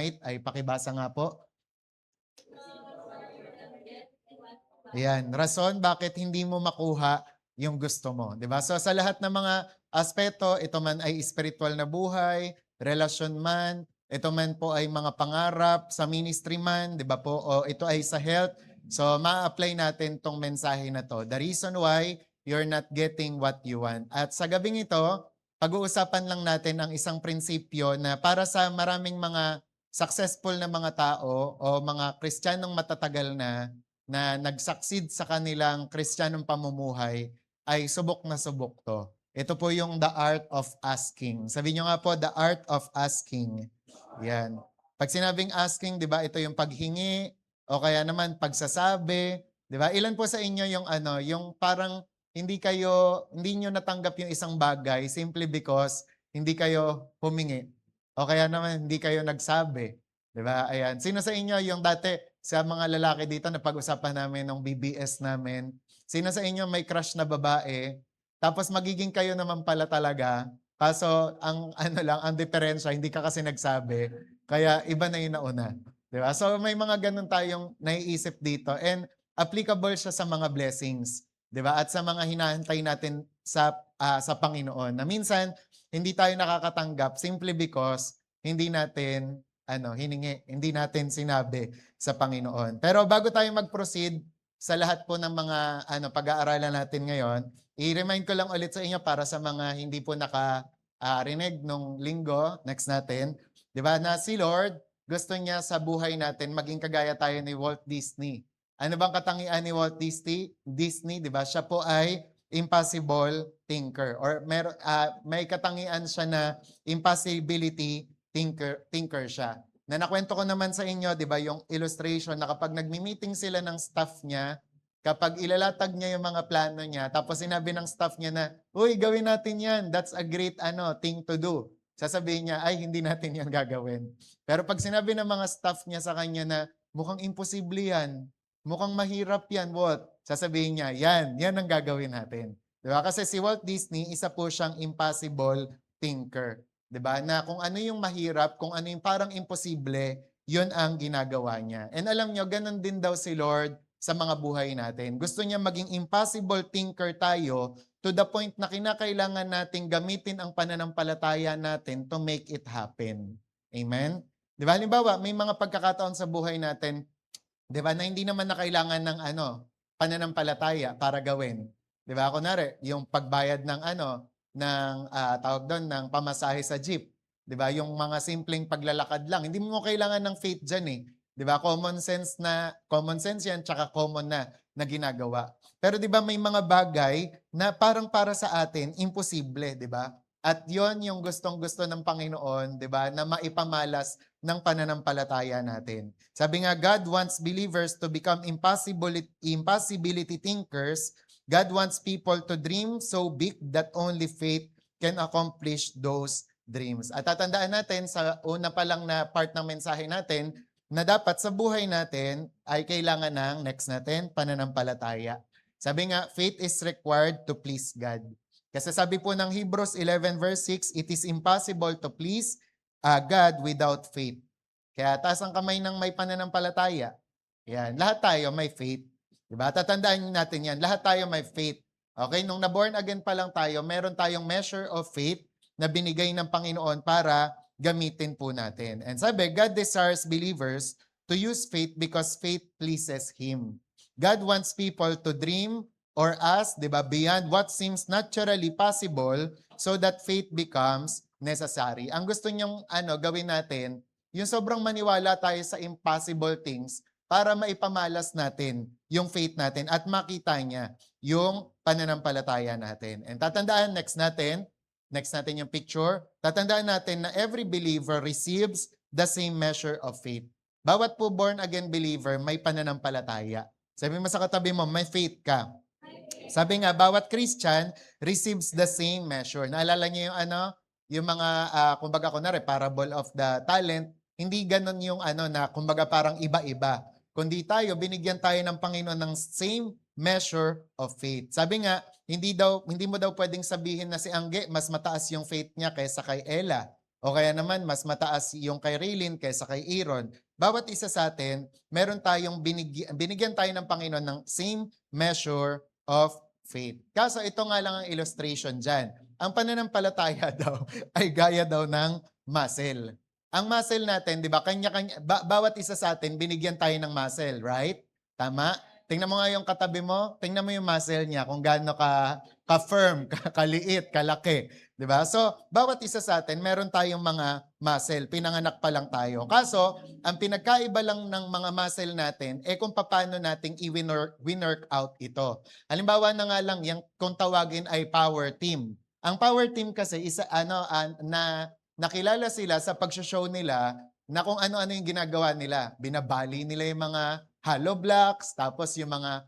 ay pakibasa nga po. Ayan, rason bakit hindi mo makuha yung gusto mo, 'di ba? So sa lahat ng mga aspeto, ito man ay spiritual na buhay, relasyon man, ito man po ay mga pangarap sa ministry man, 'di ba po? O ito ay sa health. So ma-apply natin tong mensahe na to. The reason why you're not getting what you want. At sa gabing ito, pag-uusapan lang natin ang isang prinsipyo na para sa maraming mga successful na mga tao o mga Kristiyanong matatagal na nag-succeed sa kanilang Kristiyanong pamumuhay ay subok na subok to. Ito po yung the art of asking. Sabi nyo nga po, the art of asking. Yan. Pag sinabing asking, di ba, ito yung paghingi o kaya naman pagsasabi. Di ba? Ilan po sa inyo yung parang hindi nyo natanggap yung isang bagay simply because hindi kayo humingi. O kaya naman hindi kayo nagsabi. Di ba? Ayan. Sino sa inyo yung dati sa mga lalaki dito na pag-usapan namin ng BBS namin, sino sa inyo may crush na babae, tapos magiging kayo naman pala talaga, kaso ang diferensya, hindi ka kasi nagsabi, kaya iba na yung nauna. Di ba? So may mga ganun tayong naiisip dito and applicable siya sa mga blessings. Di ba? At sa mga hinahantay natin sa Panginoon na minsan hindi tayo nakakatanggap simply because hindi natin hiningi, hindi natin sinabi sa Panginoon. Pero bago tayo mag-proceed sa lahat po ng mga pag-aaralan natin ngayon, i-remind ko lang ulit sa inyo para sa mga hindi po nakarinig nung linggo, next natin, di ba, na si Lord, gusto niya sa buhay natin maging kagaya tayo ni Walt Disney. Ano bang katangian ni Walt Disney, di ba? Siya po ay impossible thinker or may katangian siya na impossibility thinker siya. Na nakwento ko naman sa inyo, di ba, yung illustration na kapag nagmi-meeting sila ng staff niya, kapag ilalatag niya yung mga plano niya, tapos sinabi ng staff niya na, uy, gawin natin yan, that's a great thing to do. Sasabihin niya, ay, hindi natin yan gagawin. Pero pag sinabi ng mga staff niya sa kanya na, mukhang imposible yan, mukhang mahirap yan, what? Sasabihin niya, yan ang gagawin natin. Di ba? Kasi si Walt Disney, isa po siyang impossible thinker. 'Di ba? Na kung ano yung mahirap, kung ano yung parang imposible, 'yun ang ginagawa niya. And alam nyo, ganun din daw si Lord sa mga buhay natin. Gusto niya maging impossible thinker tayo to the point na kinakailangan nating gamitin ang pananampalataya natin to make it happen. Amen? 'Di ba? Halimbawa, may mga pagkakataon sa buhay natin, 'di ba, na hindi naman na kailangan ng pananampalataya para gawin. 'Di ba? Kunwari, yung pagbayad ng tawag doon, ng pamasahe sa jeep. 'Di ba? Yung mga simpleng paglalakad lang. Hindi mo kailangan ng faith diyan eh. 'Di ba? Common sense 'yan, tsaka common na ginagawa. Pero 'di ba may mga bagay na parang para sa atin imposible, 'di ba? At 'yon yung gustong-gusto ng Panginoon, 'di ba? Na maipamalas ng pananampalataya natin. Sabi nga, God wants believers to become impossibility thinkers. God wants people to dream so big that only faith can accomplish those dreams. At tatandaan natin sa una pa lang na part ng mensahe natin na dapat sa buhay natin ay kailangan ng, next natin, pananampalataya. Sabi nga, faith is required to please God. Kasi sabi po ng Hebrews 11 verse 6, it is impossible to please God without faith. Kaya taas ang kamay ng may pananampalataya. Yan, lahat tayo may faith. Diba? Tatandaan natin yan. Lahat tayo may faith. Okay? Nung na-born again pa lang tayo, meron tayong measure of faith na binigay ng Panginoon para gamitin po natin. And sabi, God desires believers to use faith because faith pleases Him. God wants people to dream or ask, diba, beyond what seems naturally possible so that faith becomes necessary. Ang gusto niyong gawin natin, yung sobrang maniwala tayo sa impossible things para maipamalas natin yung faith natin at makita niya yung pananampalataya natin. And tatandaan, next natin yung picture, tatandaan natin na every believer receives the same measure of faith. Bawat po born again believer may pananampalataya. Sabi mo sa katabi mo, may faith ka. Sabi nga, bawat Christian receives the same measure. Naalala niyo yung mga, kumbaga kunwari, parable of the talent, hindi ganun yung na kumbaga parang iba-iba. Kundi binigyan tayo ng Panginoon ng same measure of faith. Sabi nga, hindi mo daw pwedeng sabihin na si Angge, mas mataas yung faith niya kaysa kay Ella. O kaya naman, mas mataas yung kay Raylin kaysa kay Aaron. Bawat isa sa atin, meron tayong binigyan tayo ng Panginoon ng same measure of faith. Kaso ito nga lang ang illustration dyan. Ang pananampalataya daw ay gaya daw ng muscle. Ang muscle natin, di ba, kanya-kanya, bawat isa sa atin, binigyan tayo ng muscle, right? Tama? Tingnan mo nga yung katabi mo, tingnan mo yung muscle niya, kung gaano ka-firm, kaliit, kalaki. 'Di ba? So, bawat isa sa atin, meron tayong mga muscle. Pinanganak pa lang tayo. Kaso, ang pinagkaiba lang ng mga muscle natin, kung paano nating i-work out ito. Halimbawa na nga lang, yung kung tawagin ay power team. Ang power team kasi, nakilala sila sa pag-show nila na kung ano-ano yung ginagawa nila. Binabali nila yung mga hollow blocks, tapos yung mga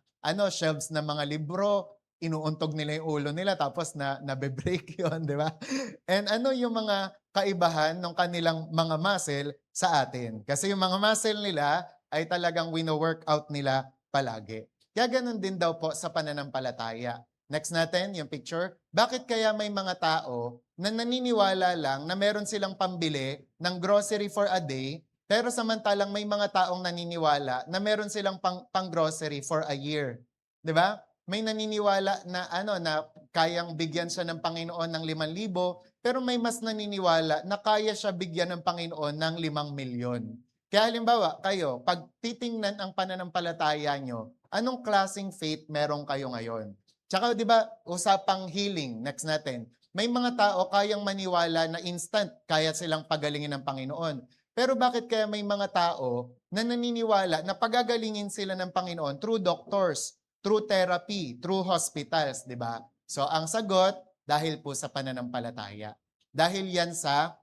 shelves ng mga libro, inuuntog nila yung ulo nila, tapos nabe-break yun, di ba? And yung mga kaibahan ng kanilang mga muscle sa atin? Kasi yung mga muscle nila ay talagang wino-workout nila palagi. Kaya ganun din daw po sa pananampalataya. Next natin, yung picture. Bakit kaya may mga tao na naniniwala lang na meron silang pambili ng grocery for a day, pero samantalang may mga taong naniniwala na meron silang pang-grocery for a year? 'Di ba? May naniniwala na na kayang bigyan siya ng Panginoon ng 5,000, pero may mas naniniwala na kaya siya bigyan ng Panginoon ng 5,000,000. Kaya halimbawa, kayo, pag titingnan ang pananampalataya nyo, anong klaseng faith meron kayo ngayon? Tsaka 'di ba, usapang healing, next natin. May mga tao kayang maniwala na instant kaya silang pagalingin ng Panginoon. Pero bakit kaya may mga tao na naniniwala na pagagalingin sila ng Panginoon through doctors, through therapy, through hospitals, di ba? So ang sagot, dahil po sa pananampalataya. Dahil yan sa,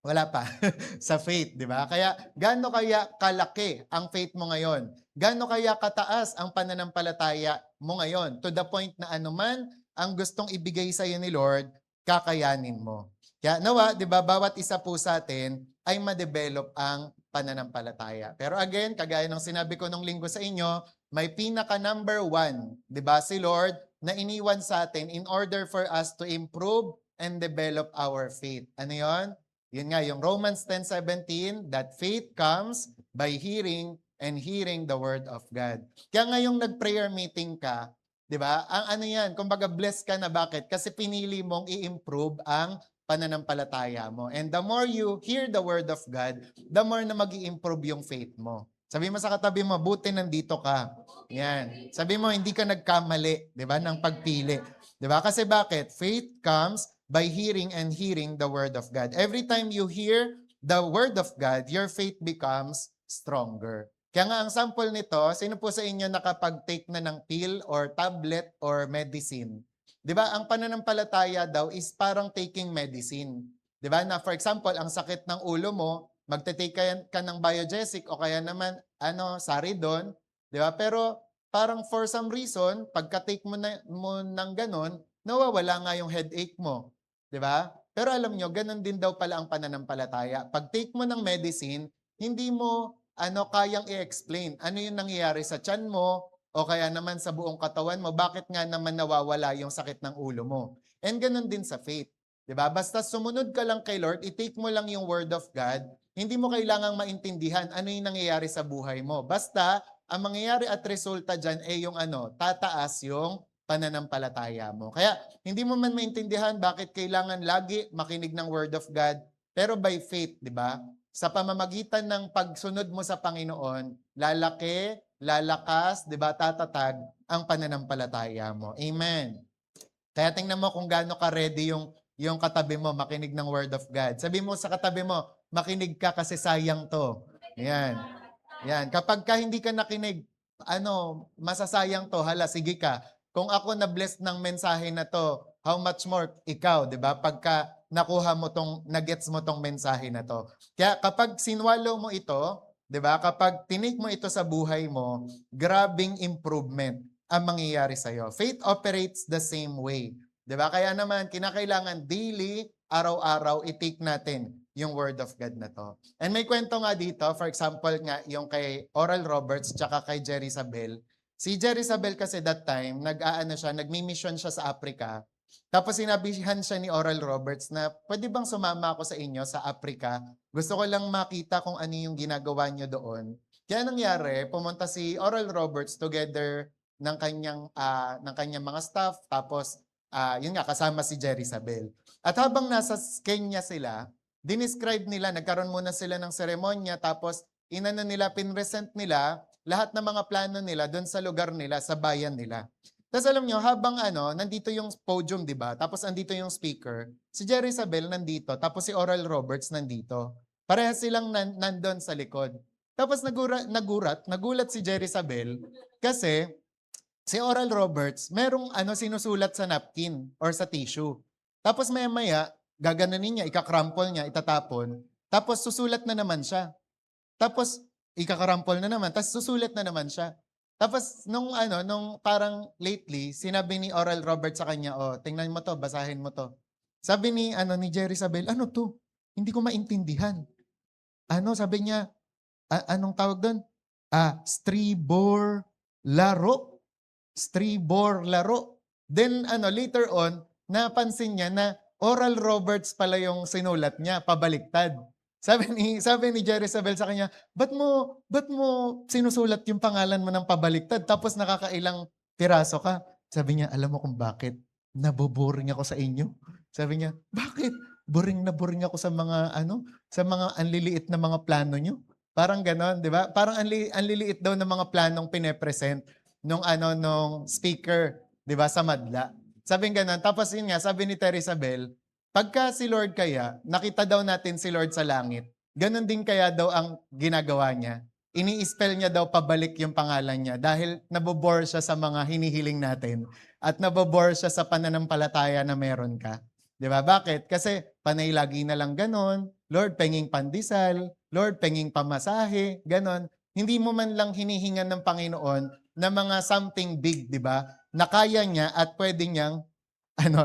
wala pa, sa faith, di ba? Kaya gaano kaya kalaki ang faith mo ngayon? Gaano kaya kataas ang pananampalataya mo ngayon? To the point na anuman ang gustong ibigay sa iyo ni Lord, kakayanin mo. Kaya nawa, di ba, bawat isa po sa atin ay ma-develop ang pananampalataya. Pero again, kagaya ng sinabi ko nung linggo sa inyo, may pinaka number 1, di ba, si Lord, na iniwan sa atin in order for us to improve and develop our faith. Ano yon? Yun nga, yung Romans 10:17, that faith comes by hearing and hearing the word of God. Kaya ngayong nag-prayer meeting ka, 'di ba? Ang yan, kumbaga blessed ka na, bakit? Kasi pinili mong i-improve ang pananampalataya mo. And the more you hear the word of God, the more na magi-improve yung faith mo. Sabi mo sa katabi mo, buti nandito ka. Yan. Sabi mo, hindi ka nagkamali, 'di ba, ng pagpili. 'Di ba? Kasi bakit? Faith comes by hearing and hearing the word of God. Every time you hear the word of God, your faith becomes stronger. Kaya nga ang sample nito, sino po sa inyo nakapag-take na ng pill or tablet or medicine? 'Di ba? Ang pananampalataya daw is parang taking medicine. 'Di ba? Na for example, ang sakit ng ulo mo, magte-take ka ng Biogesic o kaya naman Saridon, 'di ba? Pero parang for some reason, pagka-take mo ng ganun, nawawala nga yung headache mo, 'di ba? Pero alam nyo, ganun din daw pala ang pananampalataya. Pag take mo ng medicine, hindi mo kayang i-explain ano yung nangyayari sa tiyan mo o kaya naman sa buong katawan mo, bakit nga naman nawawala yung sakit ng ulo mo. And ganun din sa faith. 'Di ba? Basta sumunod ka lang kay Lord, i-take mo lang yung word of God, hindi mo kailangang maintindihan ano yung nangyayari sa buhay mo. Basta ang mangyayari at resulta diyan ay yung tataas yung pananampalataya mo. Kaya hindi mo man maintindihan bakit kailangan lagi makinig ng word of God, pero by faith, 'di ba? Sa pamamagitan ng pagsunod mo sa Panginoon, lalaki, lalakas, 'di ba, tatatag ang pananampalataya mo. Amen. Kaya tingnan mo kung gaano ka ready yung katabi mo makinig ng word of God. Sabi mo sa katabi mo, makinig ka kasi sayang 'to. Yan. Yan, kapag ka hindi ka nakinig, masasayang 'to. Hala, sige ka. Kung ako na-bless ng mensahe na 'to, how much more ikaw, 'di ba? Pagka nakuha mo nagets mo tong mensahe na 'to. Kaya kapag sinwallow mo ito, 'di ba? Kapag tinik mo ito sa buhay mo, grabing improvement ang mangyayari sa iyo. Faith operates the same way. 'Di ba? Kaya naman kinakailangan daily, araw-araw i-take natin yung word of God na to. And may kwento nga dito, for example nga, yung kay Oral Roberts tsaka kay Jerry Sabel. Si Jerry Sabel kasi that time, nagmi-mission siya sa Africa. Tapos sinabihan siya ni Oral Roberts na, pwede bang sumama ako sa inyo sa Africa? Gusto ko lang makita kung ano yung ginagawa niyo doon. Kaya nangyari, pumunta si Oral Roberts together ng kanyang mga staff, tapos yun nga, kasama si Jerry Sabel. At habang nasa Kenya sila, dinescribe nila, nagkaroon muna sila ng seremonya, tapos pinresent nila lahat ng mga plano nila doon sa lugar nila, sa bayan nila. Tapos alam nyo, habang nandito yung podium, di ba? Tapos andito yung speaker, si Jerry Sabel nandito, tapos si Oral Roberts nandito. Parehas silang nandun sa likod. Tapos nagulat si Jerry Sabel kasi si Oral Roberts, merong sinusulat sa napkin or sa tissue. Tapos maya-maya, gaganunin niya, ikakrampol niya, itatapon. Tapos susulat na naman siya. Tapos ikakarampol na naman, tapos susulat na naman siya. Tapos nung parang lately, sinabi ni Oral Roberts sa kanya, "Oh, tingnan mo to, basahin mo to." Sabi ni Jerry Sabel, "Ano to? Hindi ko maintindihan." Sabi niya, anong tawag doon? Stribor laro. Stribor laro. Then later on, napansin niya na Oral Roberts pala yung sinulat niya, pabaliktad. Sabi ni Jerry Sabel sa kanya, ba't mo sinusulat yung pangalan mo ng pabaliktad tapos nakakailang piraso ka? Sabi niya, alam mo kung bakit? Naboboring ako sa inyo. Sabi niya, bakit? Boring na boring ako sa mga anliliit na mga plano nyo. Parang ganon, di ba? Parang anliliit daw ng mga planong pinepresent nung speaker, di ba, sa madla. Sabi ganon. Tapos yun nga, sabi ni Terry Isabel, pagka si Lord kaya, nakita daw natin si Lord sa langit, ganon din kaya daw ang ginagawa niya. Ini-spell niya daw pabalik yung pangalan niya dahil nabobore siya sa mga hinihiling natin at nabobore siya sa pananampalataya na meron ka. Di ba? Bakit? Kasi panay lagi na lang ganon, Lord, penging pandesal, Lord, penging pamasahe, ganon. Hindi mo man lang hinihingan ng Panginoon na mga something big, di ba? Na kaya niya at pwede niyang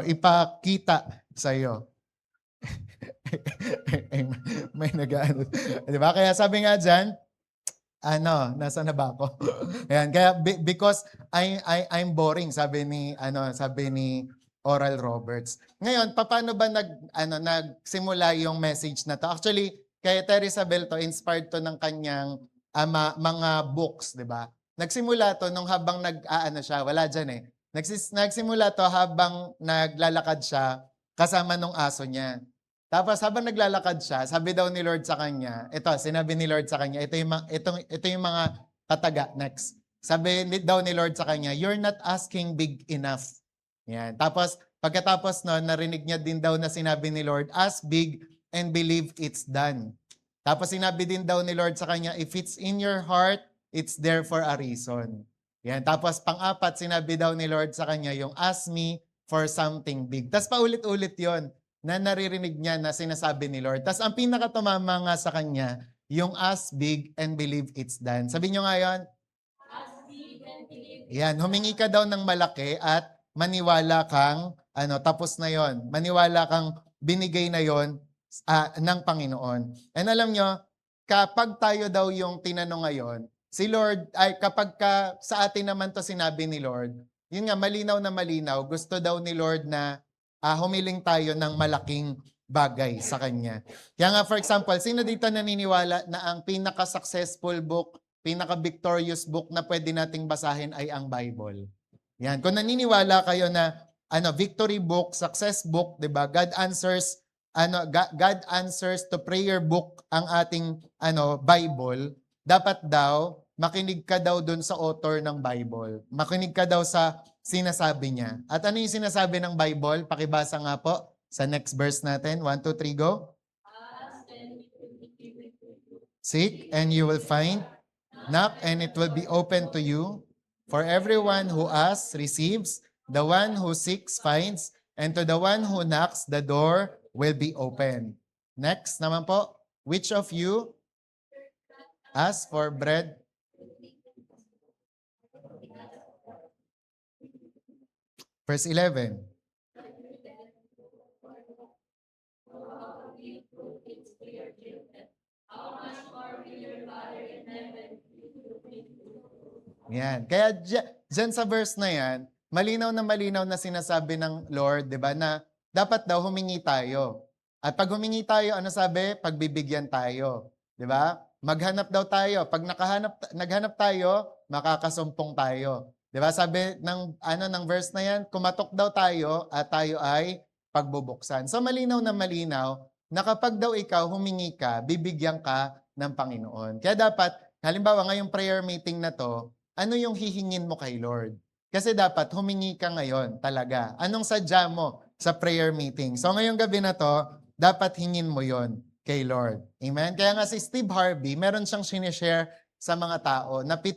ipakita sa iyo. May nag-ano. Di ba? Kaya sabi nga diyan, nasa na ba ako? Ayan, kaya because I'm boring, sabi ni Oral Roberts. Ngayon, paano ba nagsimula yung message na to? Actually, kay Terry Isabel to, inspired to ng kanyang mga books, di ba? Nagsimula to nung habang siya, wala dyan eh. Nagsimula to habang naglalakad siya kasama nung aso niya. Tapos habang naglalakad siya, sabi daw ni Lord sa kanya, sinabi ni Lord sa kanya, ito yung mga kataga, next. Sabi daw ni Lord sa kanya, you're not asking big enough. Yan. Tapos, pagkatapos narinig niya din daw na sinabi ni Lord, ask big and believe it's done. Tapos sinabi din daw ni Lord sa kanya, if it's in your heart, it's there for a reason. Yan. Tapos pang-apat, sinabi daw ni Lord sa kanya, yung ask me for something big. Tapos paulit-ulit yon na naririnig niya na sinasabi ni Lord. Tapos ang pinakatumama nga sa kanya, yung ask big and believe it's done. Sabi niyo nga yun? Ask big and believe. Yan, humingi ka daw ng malaki at maniwala kang, tapos na yon. Maniwala kang binigay na yon ng Panginoon. And alam nyo, kapag tayo daw yung tinanong ngayon, si Lord, kapag sa atin naman to sinabi ni Lord, yun nga, malinaw na malinaw, gusto daw ni Lord na humiling tayo ng malaking bagay sa Kanya. Kaya nga, for example, sino dito naniniwala na ang pinaka-successful book, pinaka-victorious book na pwede nating basahin ay ang Bible? Yan. Kung naniniwala kayo na victory book, success book, 'di ba? God answers to prayer book ang ating Bible, dapat daw makinig ka daw dun sa author ng Bible. Makinig ka daw sa sinasabi niya. At ano yung sinasabi ng Bible? Pakibasa nga po sa next verse natin. 1, 2, 3, go. Seek and you will find. Knock and it will be open to you. For everyone who asks receives. The one who seeks finds. And to the one who knocks, the door will be open. Next naman po. Which of you ask for bread? Verse 11. Yan. Kaya dyan sa verse na yan, malinaw na sinasabi ng Lord, 'di ba, na dapat daw humingi tayo. At pag humingi tayo, ano sabi? Pagbibigyan tayo, 'di ba? Maghanap daw tayo. Pag naghanap tayo, makakasumpong tayo. 'Di ba? Sabi ng ng verse na 'yan, kumatok daw tayo at tayo ay pagbubuksan. So malinaw na kapag daw ikaw humingi ka, bibigyan ka ng Panginoon. Kaya dapat, halimbawa ngayong prayer meeting na 'to, ano yung hihingin mo kay Lord? Kasi dapat humingi ka ngayon talaga. Anong sadya mo sa prayer meeting? So ngayong gabi na to, dapat hingin mo yon kay Lord. Amen? Kaya nga si Steve Harvey, meron siyang sinishare sa mga tao na 7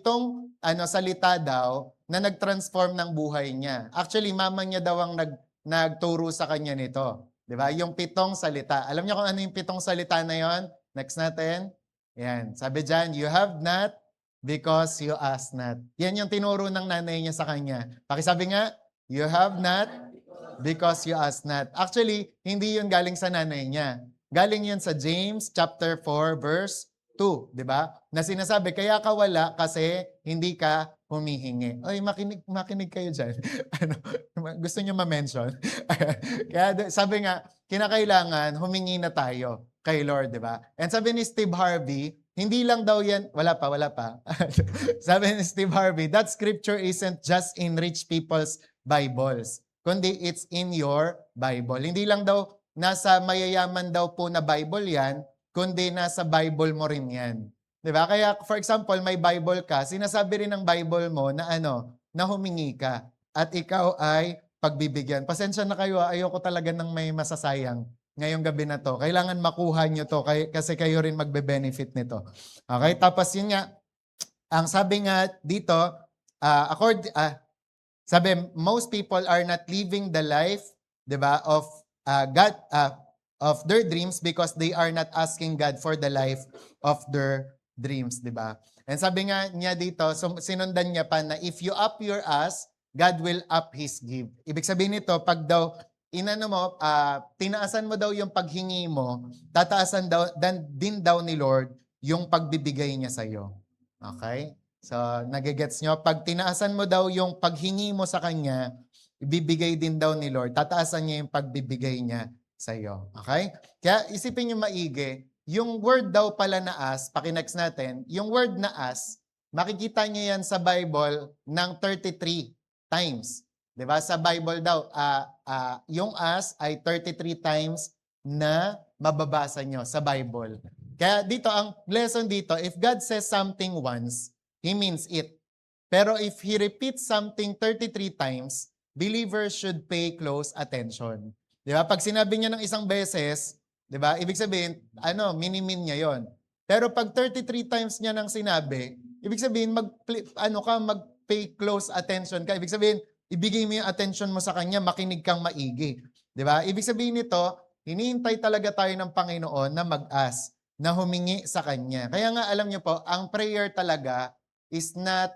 salita daw na nag-transform ng buhay niya. Actually, mama niya daw ang nagturo sa kanya nito. 'Di ba? Yung 7 salita. Alam niyo kung ano yung 7 salita na yon? Next natin. Yan. Sabi diyan, you have not because you ask not. Yan yung tinuro ng nanay niya sa kanya. Pakisabi nga, you have not because you ask not. Actually, hindi yun galing sa nanay niya. Galing yun sa James chapter 4 verse 2, di ba? Na sinasabi, kaya ka wala kasi hindi ka humihingi. Oy, makinig kayo dyan. Gusto niyo ma-mention? Kaya sabi nga, kinakailangan humingi na tayo kay Lord, di ba? And sabi ni Steve Harvey, hindi lang daw yan, wala pa. Sabi ni Steve Harvey, that scripture isn't just in rich people's Bibles, kundi it's in your Bible. Hindi lang daw nasa mayayaman daw po na Bible yan, kundi nasa Bible mo rin yan. Diba? Kaya for example, may Bible ka, sinasabi rin ng Bible mo na na humingi ka at ikaw ay pagbibigyan. Pasensya na kayo, ayoko talaga ng may masasayang ngayong gabi na to. Kailangan makuha nyo to kasi kayo rin magbe-benefit nito. Okay? Tapos yun nga, ang sabi nga dito, sabi, most people are not living the life, 'di ba, of God, of their dreams because they are not asking God for the life of their dreams, 'di ba? And sabi nga niya dito, sinundan niya pa na if you up your ask, God will up His give. Ibig sabihin nito, pag daw tinaasan mo daw yung paghingi mo, tataasan daw din daw ni Lord yung pagbibigay niya sa iyo. Okay? So, nagigets nyo? Pag tinaasan mo daw yung paghingi mo sa Kanya, ibibigay din daw ni Lord. Tataasan niya yung pagbibigay niya sa iyo. Okay? Kaya isipin nyo maigi, yung word daw pala na ask, pakinext natin, yung word na ask, makikita nyo yan sa Bible ng 33 times. 'Di ba? Sa Bible daw, yung ask ay 33 times na mababasa nyo sa Bible. Kaya dito, ang lesson dito, if God says something once, He means it. Pero if He repeats something 33 times, believers should pay close attention. 'Di ba? Pag sinabi niya ng isang beses, 'di ba? Ibig sabihin, minimin niya 'yon. Pero pag 33 times niya nang sinabi, ibig sabihin mag-pay close attention ka. Ibig sabihin, ibigay mo yung attention mo sa Kanya, makinig kang maigi. 'Di ba? Ibig sabihin nito, hinihintay talaga tayo ng Panginoon na mag-ask, na humingi sa Kanya. Kaya nga alam niyo po, ang prayer talaga is not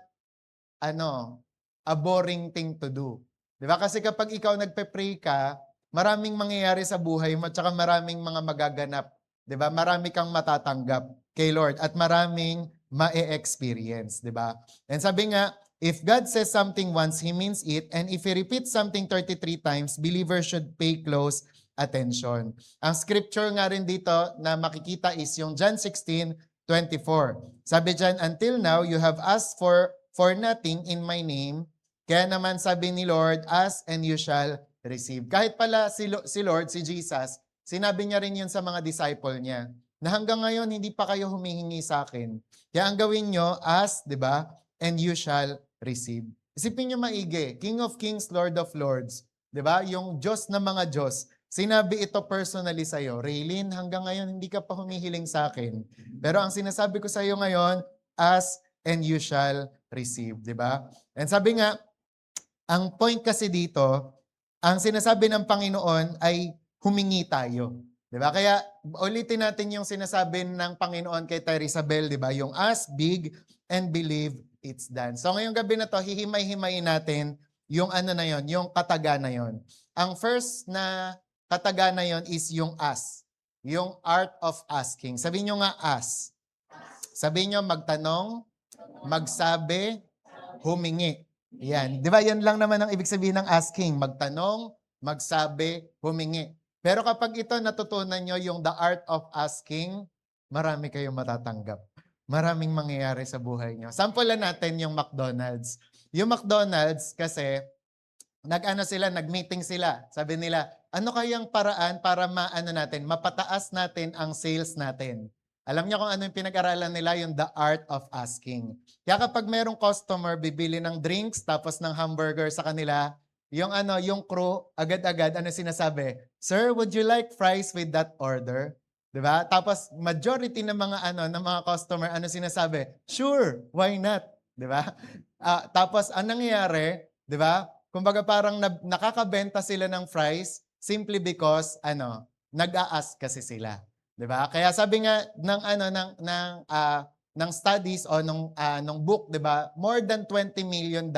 a boring thing to do. 'Di ba? Kasi kapag ikaw nagpe-pray ka, maraming mangyayari sa buhay mo at saka maraming mga magaganap. 'Di ba? Marami kang matatanggap kay Lord at maraming ma-experience, 'di ba? And sabi nga, if God says something once, He means it. And if He repeats something 33 times, believers should pay close attention. Ang scripture nga rin dito na makikita is yung John 16:24. Sabi dyan, until now, you have asked for nothing in my name. Kaya naman sabi ni Lord, ask and you shall receive. Kahit pala si Lord, si Jesus, sinabi niya rin yun sa mga disciple niya, na hanggang ngayon hindi pa kayo humihingi sa akin. Kaya ang gawin nyo, ask, di ba? And you shall receive. Isipin nyo maigi, King of Kings, Lord of Lords, di ba? Yung Diyos na mga Diyos, sinabi ito personally sa'yo, Raylene, hanggang ngayon hindi ka pa humihiling sa akin. Pero ang sinasabi ko sa'yo ngayon, ask and you shall receive, di ba? And sabi nga, ang point kasi dito, ang sinasabi ng Panginoon ay humingi tayo. Di ba? Kaya ulitin natin yung sinasabi ng Panginoon kay Teresabel, di ba? Yung ask big and believe it's done. So ngayong gabi na to, hihimay-himayin natin yung yung kataga na yon. Ang first na kataga na yon is yung ask. Yung art of asking. Sabihin nyo nga ask. Sabihin nyo magtanong, magsabi, humingi. Yan, 'di ba 'yan lang naman ang ibig sabihin ng asking, magtanong, magsabi, humingi. Pero kapag ito natutunan niyo yung the art of asking, marami kayong matatanggap. Maraming mangyayari sa buhay niyo. Sampulan natin yung McDonald's. Yung McDonald's kasi nag-ano sila, nag-meeting sila. Sabi nila, ano kayang paraan para maano natin, mapataas natin ang sales natin? Alam niyo kung ano yung pinag-aralan nila, yung the art of asking. Kaya kapag merong customer bibili ng drinks tapos ng hamburger sa kanila, yung ano, yung crew agad-agad ano sinasabi? Sir, would you like fries with that order? 'Di ba? Tapos majority ng mga ano ng mga customer ano sinasabi? Sure, why not? 'Di ba? Tapos ang nangyayari, 'di ba? Kumbaga parang nakakabenta sila ng fries simply because ano, nag-a-ask kasi sila, 'di ba? Kaya sabi nga ng ano ng studies o nung book, 'di ba? More than $20 million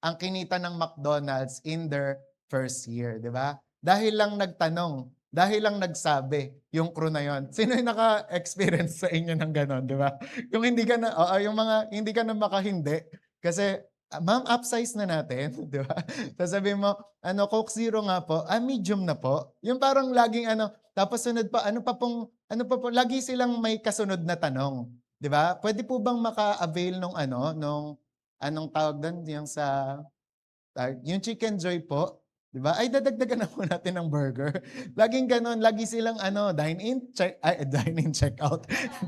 ang kinita ng McDonald's in their first year, 'di ba? Dahil lang nagtanong, dahil lang nagsabi yung crew na yon. Sino yung naka-experience sa inyo ng gano'n, 'di ba? Yung hindi ka na oo, yung mga hindi ka na makahindi kasi ma'am, upsize na natin, 'di ba? Sasabihin mo, ano, Coke Zero nga po, medium na po. Yung parang laging ano, tapos sunod pa, ano pa po, lagi silang may kasunod na tanong, 'di ba? Pwede po bang maka-avail nung ano, nung anong tawag do'n, yung sa yung Chicken Joy po, 'di ba? Ay dadagdagan na po natin ng burger. Laging gano'n, lagi silang ano, dine in, check out,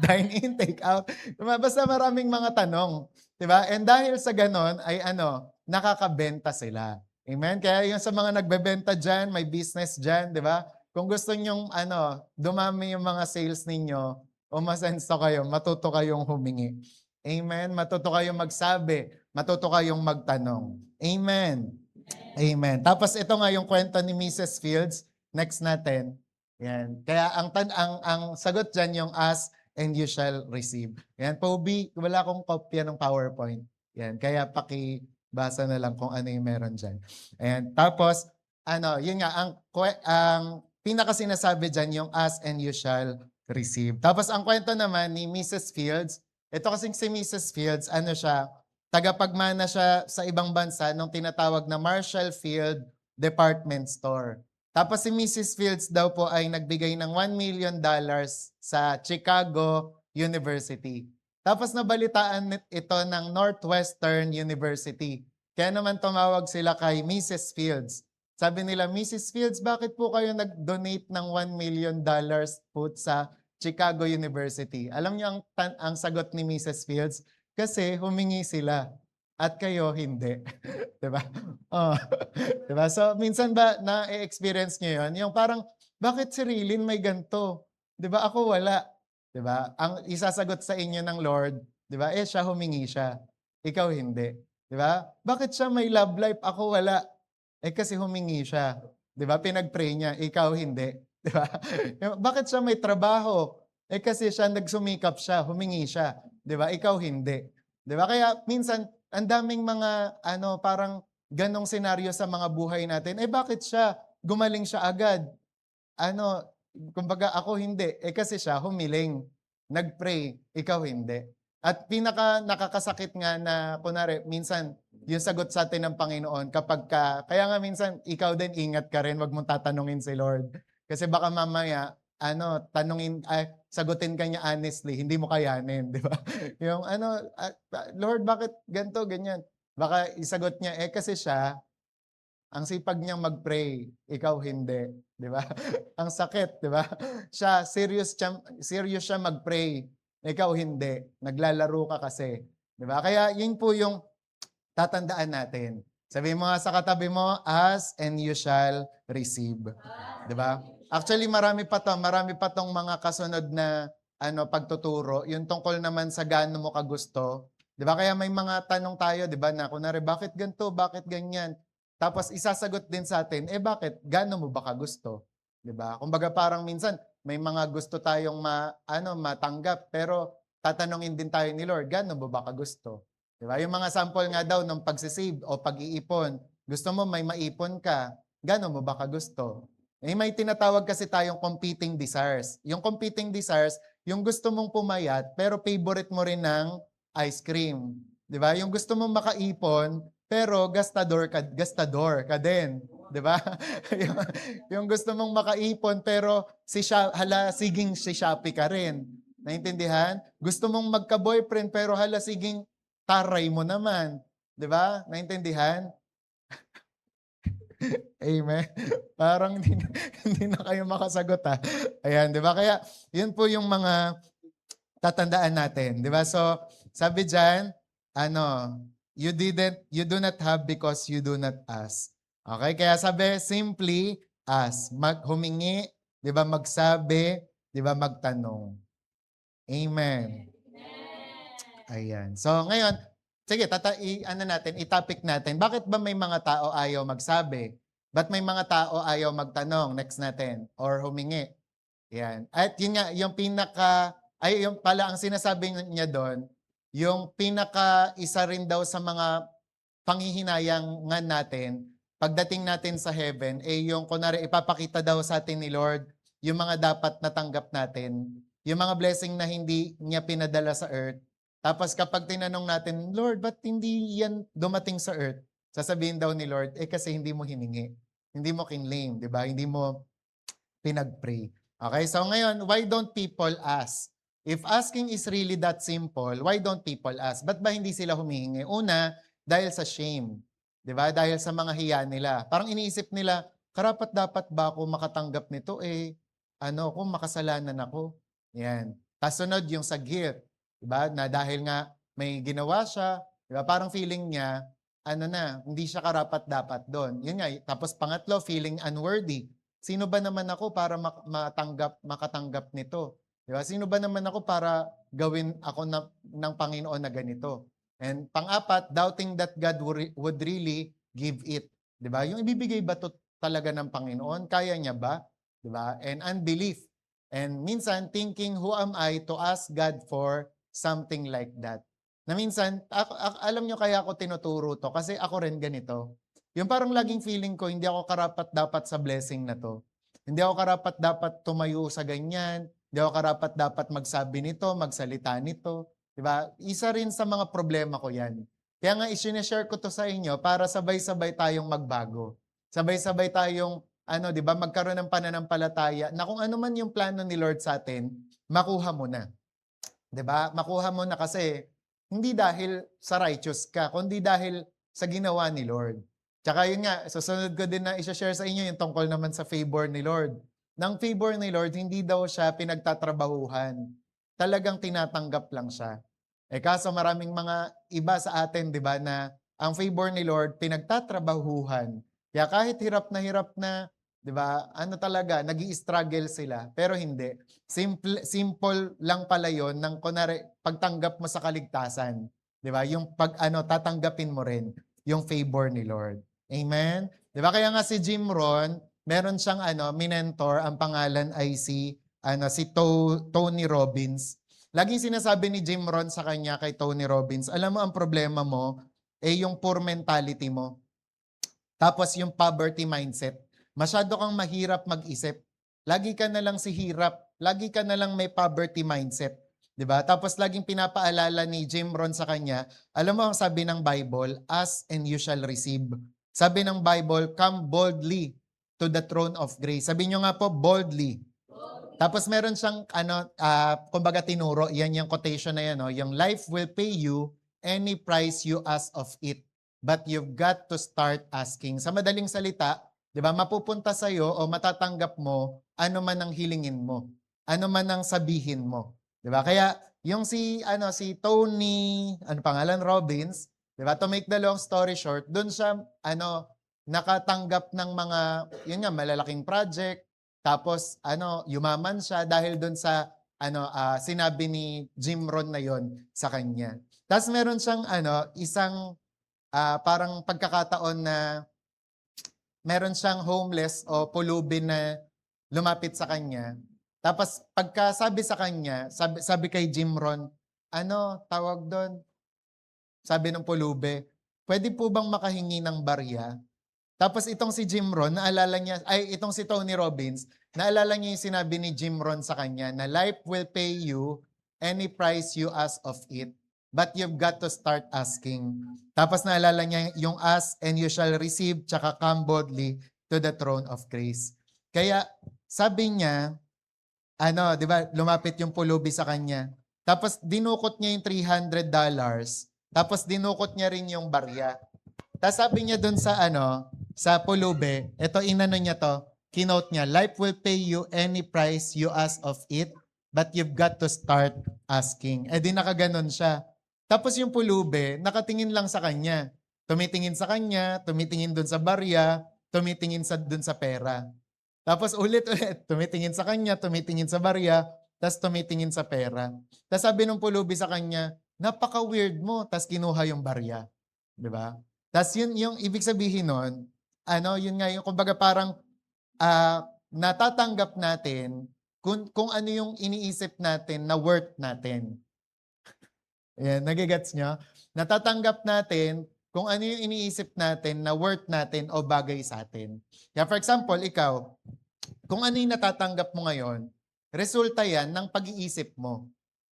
dine in, take out. 'Di ba? Basta maraming mga tanong, 'di ba? And dahil sa gano'n ay ano, nakakabenta sila. Amen? Kaya yung sa mga nagbebenta diyan, may business diyan, 'di ba? Kung gusto niyong ano, dumami yung mga sales ninyo, umasenso kayo, matuto kayong humingi. Amen? Matuto kayong magsabi, matuto kayong magtanong. Amen. Amen. Tapos ito nga yung kwento ni Mrs. Fields. Next natin. Yan. Kaya ang sagot diyan yung ask and you shall receive. Yan, Poby, wala akong kopya ng PowerPoint. Yan, kaya pakibasa na lang kung ano yung meron diyan. Ayan. Tapos ano, yun nga ang pinaka sinasabi diyan yung ask and you shall receive. Tapos ang kwento naman ni Mrs. Fields, ito kasing si Mrs. Fields, ano siya, tagapagmana siya sa ibang bansa nung tinatawag na Marshall Field Department Store. Tapos si Mrs. Fields daw po ay nagbigay ng $1 million sa Chicago University. Tapos nabalitaan ito ng Northwestern University. Kaya naman tumawag sila kay Mrs. Fields. Sabi nila, Mrs. Fields, bakit po kayo nag-donate ng $1 million po sa Chicago University? Alam niyo ang sagot ni Mrs. Fields? Kasi humingi sila at kayo hindi. 'Di ba? Oo, 'di ba? So, minsan ba na-e-experience niyo 'yon? Yung parang, bakit si Rilin may ganito? 'Di ba? Ako wala. 'Di ba? Ang isasagot sa inyo ng Lord, 'di ba? Siya humingi siya. Ikaw hindi. 'Di ba? Bakit siya may love life? Ako wala. Kasi humingi siya. 'Di ba? Pinag-pray niya. Ikaw hindi. 'Di ba? Bakit siya may trabaho? Kasi siya nagsumikap siya, humingi siya. 'Di ba? Ikaw hindi. 'Di ba? Kaya minsan ang daming mga ano, parang ganong senaryo sa mga buhay natin. Bakit siya? Gumaling siya agad. Ano, kumbaga ako hindi. Kasi siya humiling, nag-pray, ikaw hindi. At pinaka nakakasakit nga na kunwari minsan yung sagot sa atin ng Panginoon kaya nga minsan ikaw din ingat ka rin, wag mong tatanungin si Lord. Kasi baka mamaya ano, sagutin ka niya honestly, hindi mo kayanin, di ba? Yung ano, Lord, bakit ganito, ganyan? Baka isagot niya, kasi siya, ang sipag niyang mag-pray, ikaw hindi, di ba? Ang sakit, di ba? Siya, serious siya mag-pray, ikaw hindi. Naglalaro ka kasi, di ba? Kaya yun po yung tatandaan natin. Sabi mo nga sa katabi mo, ask and you shall receive. Di ba? Actually, marami pa tong mga kasunod na pagtuturo. Yung tungkol naman sa gaano mo kagusto. Di ba? Kaya may mga tanong tayo, di ba, na kunwari, bakit ganito, bakit ganyan? Tapos isasagot din sa atin, bakit? Gaano mo ba kagusto? Di ba? Kumbaga parang minsan, may mga gusto tayong matanggap, pero tatanungin din tayo ni Lord, gaano mo ba kagusto? Di ba? Yung mga sample nga daw ng pagsisave o pag-iipon, gusto mo may maipon ka, gaano mo ba kagusto? May tinatawag kasi tayong competing desires. Yung competing desires, yung gusto mong pumayat, pero favorite mo rin ng ice cream. Di ba? Yung gusto mong makaipon, pero gastador ka din. 'Di ba? yung, yung gusto mong makaipon, pero siging si Shopee ka rin. Naintindihan? Gusto mong magka-boyfriend, pero siging taray mo naman. 'Di ba? Naintindihan? Amen. Parang hindi, hindi na kayo makasagot ha. Ayan, 'di ba? Kaya yun po yung mga tatandaan natin, 'di ba? So, sabi diyan, you do not have because you do not ask. Okay? Kaya sabi, simply ask. Humingi, 'di ba? Magsabi, 'di ba? Magtanong. Amen. Ayan. So, ngayon, sige, i-topic natin. Bakit ba may mga tao ayaw magsabi? Ba't may mga tao ayaw magtanong? Next natin. Or humingi. Yan. At yun nga, yung pala ang sinasabi niya doon, yung isa rin daw sa mga panghihinayangan natin, pagdating natin sa heaven, yung kunwari ipapakita daw sa atin ni Lord, yung mga dapat natanggap natin, yung mga blessing na hindi niya pinadala sa earth. Tapos kapag tinanong natin, Lord, ba't hindi yan dumating sa earth? Sasabihin daw ni Lord, kasi hindi mo hiningi. Hindi mo kinlaim, di ba? Hindi mo pinag-pray. Okay, so ngayon, why don't people ask? If asking is really that simple, why don't people ask? Ba't ba hindi sila humihingi? Una, dahil sa shame. Di ba? Dahil sa mga hiya nila. Parang iniisip nila, karapat-dapat ba ako makatanggap nito? Kung makasalanan ako. Yan. Kasunod yung sa guilt. Di ba? Na dahil nga may ginawa siya, di ba? Parang feeling niya, hindi siya karapat-dapat doon. Yun nga. Tapos pangatlo, feeling unworthy. Sino ba naman ako para makatanggap nito? Di ba? Sino ba naman ako para gawin ako ng Panginoon na ganito? And pang-apat, doubting that God would really give it. Di ba? Yung ibibigay ba to talaga ng Panginoon? Kaya niya ba? Di ba? And unbelief. And minsan, thinking, who am I to ask God for something like that? Na minsan, alam nyo kaya ako tinuturo to kasi ako rin ganito. Yung parang laging feeling ko, hindi ako karapat-dapat sa blessing na to. Hindi ako karapat-dapat tumayo sa ganyan. Hindi ako karapat-dapat magsabi nito, magsalita nito. Diba? Isa rin sa mga problema ko yan. Kaya nga, i-share ko to sa inyo para sabay-sabay tayong magbago. Sabay-sabay tayong, diba, magkaroon ng pananampalataya na kung ano man yung plano ni Lord sa atin, makuha mo na. Diba? Makuha mo na kasi hindi dahil sa righteous ka, kundi dahil sa ginawa ni Lord. Tsaka yun nga, susunod ko din na i-share sa inyo yung tungkol naman sa favor ni Lord. Nang favor ni Lord, hindi daw siya pinagtatrabahuhan. Talagang tinatanggap lang siya. Kaso maraming mga iba sa atin, di ba, na ang favor ni Lord, pinagtatrabahuhan. Kaya kahit hirap na, di ba, talaga, nag-i-struggle sila. Pero hindi. Simple lang pala yun ng kunwari, pagtanggap mo sa kaligtasan. Di ba? Yung tatanggapin mo rin yung favor ni Lord. Amen? Di ba? Kaya nga si Jim Rohn, meron siyang minentor, ang pangalan ay si Tony Robbins. Laging sinasabi ni Jim Rohn sa kanya kay Tony Robbins, alam mo ang problema mo, yung poor mentality mo. Tapos yung poverty mindset. Masyado kang mahirap mag-isip. Lagi ka na lang si hirap. Lagi ka na lang may poverty mindset. 'Di ba? Tapos laging pinapaalala ni Jim Rohn sa kanya, alam mo ang sabi ng Bible, ask and you shall receive. Sabi ng Bible, come boldly to the throne of grace. Sabi nyo nga po, boldly. Tapos meron siyang, kumbaga tinuro, yan yung quotation na yan, yung life will pay you any price you ask of it. But you've got to start asking. Sa madaling salita, di ba, mapupunta sa'yo o matatanggap mo ano man ang hilingin mo. Ano man ang sabihin mo. Di ba? Kaya yung si Tony, pangalan, Robbins, di ba, to make the long story short, doon siya, nakatanggap ng mga, yun nga, malalaking project, tapos, yumaman siya dahil doon sa, sinabi ni Jim Rohn na yon sa kanya. Tapos meron siyang, isang, parang pagkakataon na, meron siyang homeless o pulubin na lumapit sa kanya. Tapos, pagkasabi sa kanya, sabi kay Jim Rohn, tawag doon? Sabi ng pulube, pwede po bang makahingi ng barya? Tapos itong si Jim Rohn, itong si Tony Robbins, naalala niya yung sinabi ni Jim Rohn sa kanya na life will pay you any price you ask of it. but you've got to start asking. Tapos naalala niya yung ask and you shall receive, tsaka come boldly to the throne of grace. Kaya sabi niya, ano, 'di ba, lumapit yung pulubi sa kanya. Tapos dinukot niya yung $300, tapos dinukot niya rin yung barya. Tapos sabi niya dun sa ano, sa pulubi, ito inano niya to, kinote niya, life will pay you any price you ask of it, but you've got to start asking. Eh di nakaganon siya. Tapos yung pulubi, nakatingin lang sa kanya. Tumitingin sa kanya, tumitingin dun sa barya, tumitingin dun sa pera. Tapos ulit-ulit, tumitingin sa kanya, tumitingin sa barya, tapos tumitingin sa pera. Tapos sabi ng pulubi sa kanya, napaka-weird mo, tapos kinuha yung barya. Di ba? Tapos yun yung ibig sabihin nun, ano, yun nga yung kumbaga parang natatanggap natin kung ano yung iniisip natin na worth natin. Ayan, nagigets nyo? Natatanggap natin kung ano yung iniisip natin na worth natin o bagay sa atin. Kaya for example, ikaw, kung ano yung natatanggap mo ngayon, resulta yan ng pag-iisip mo.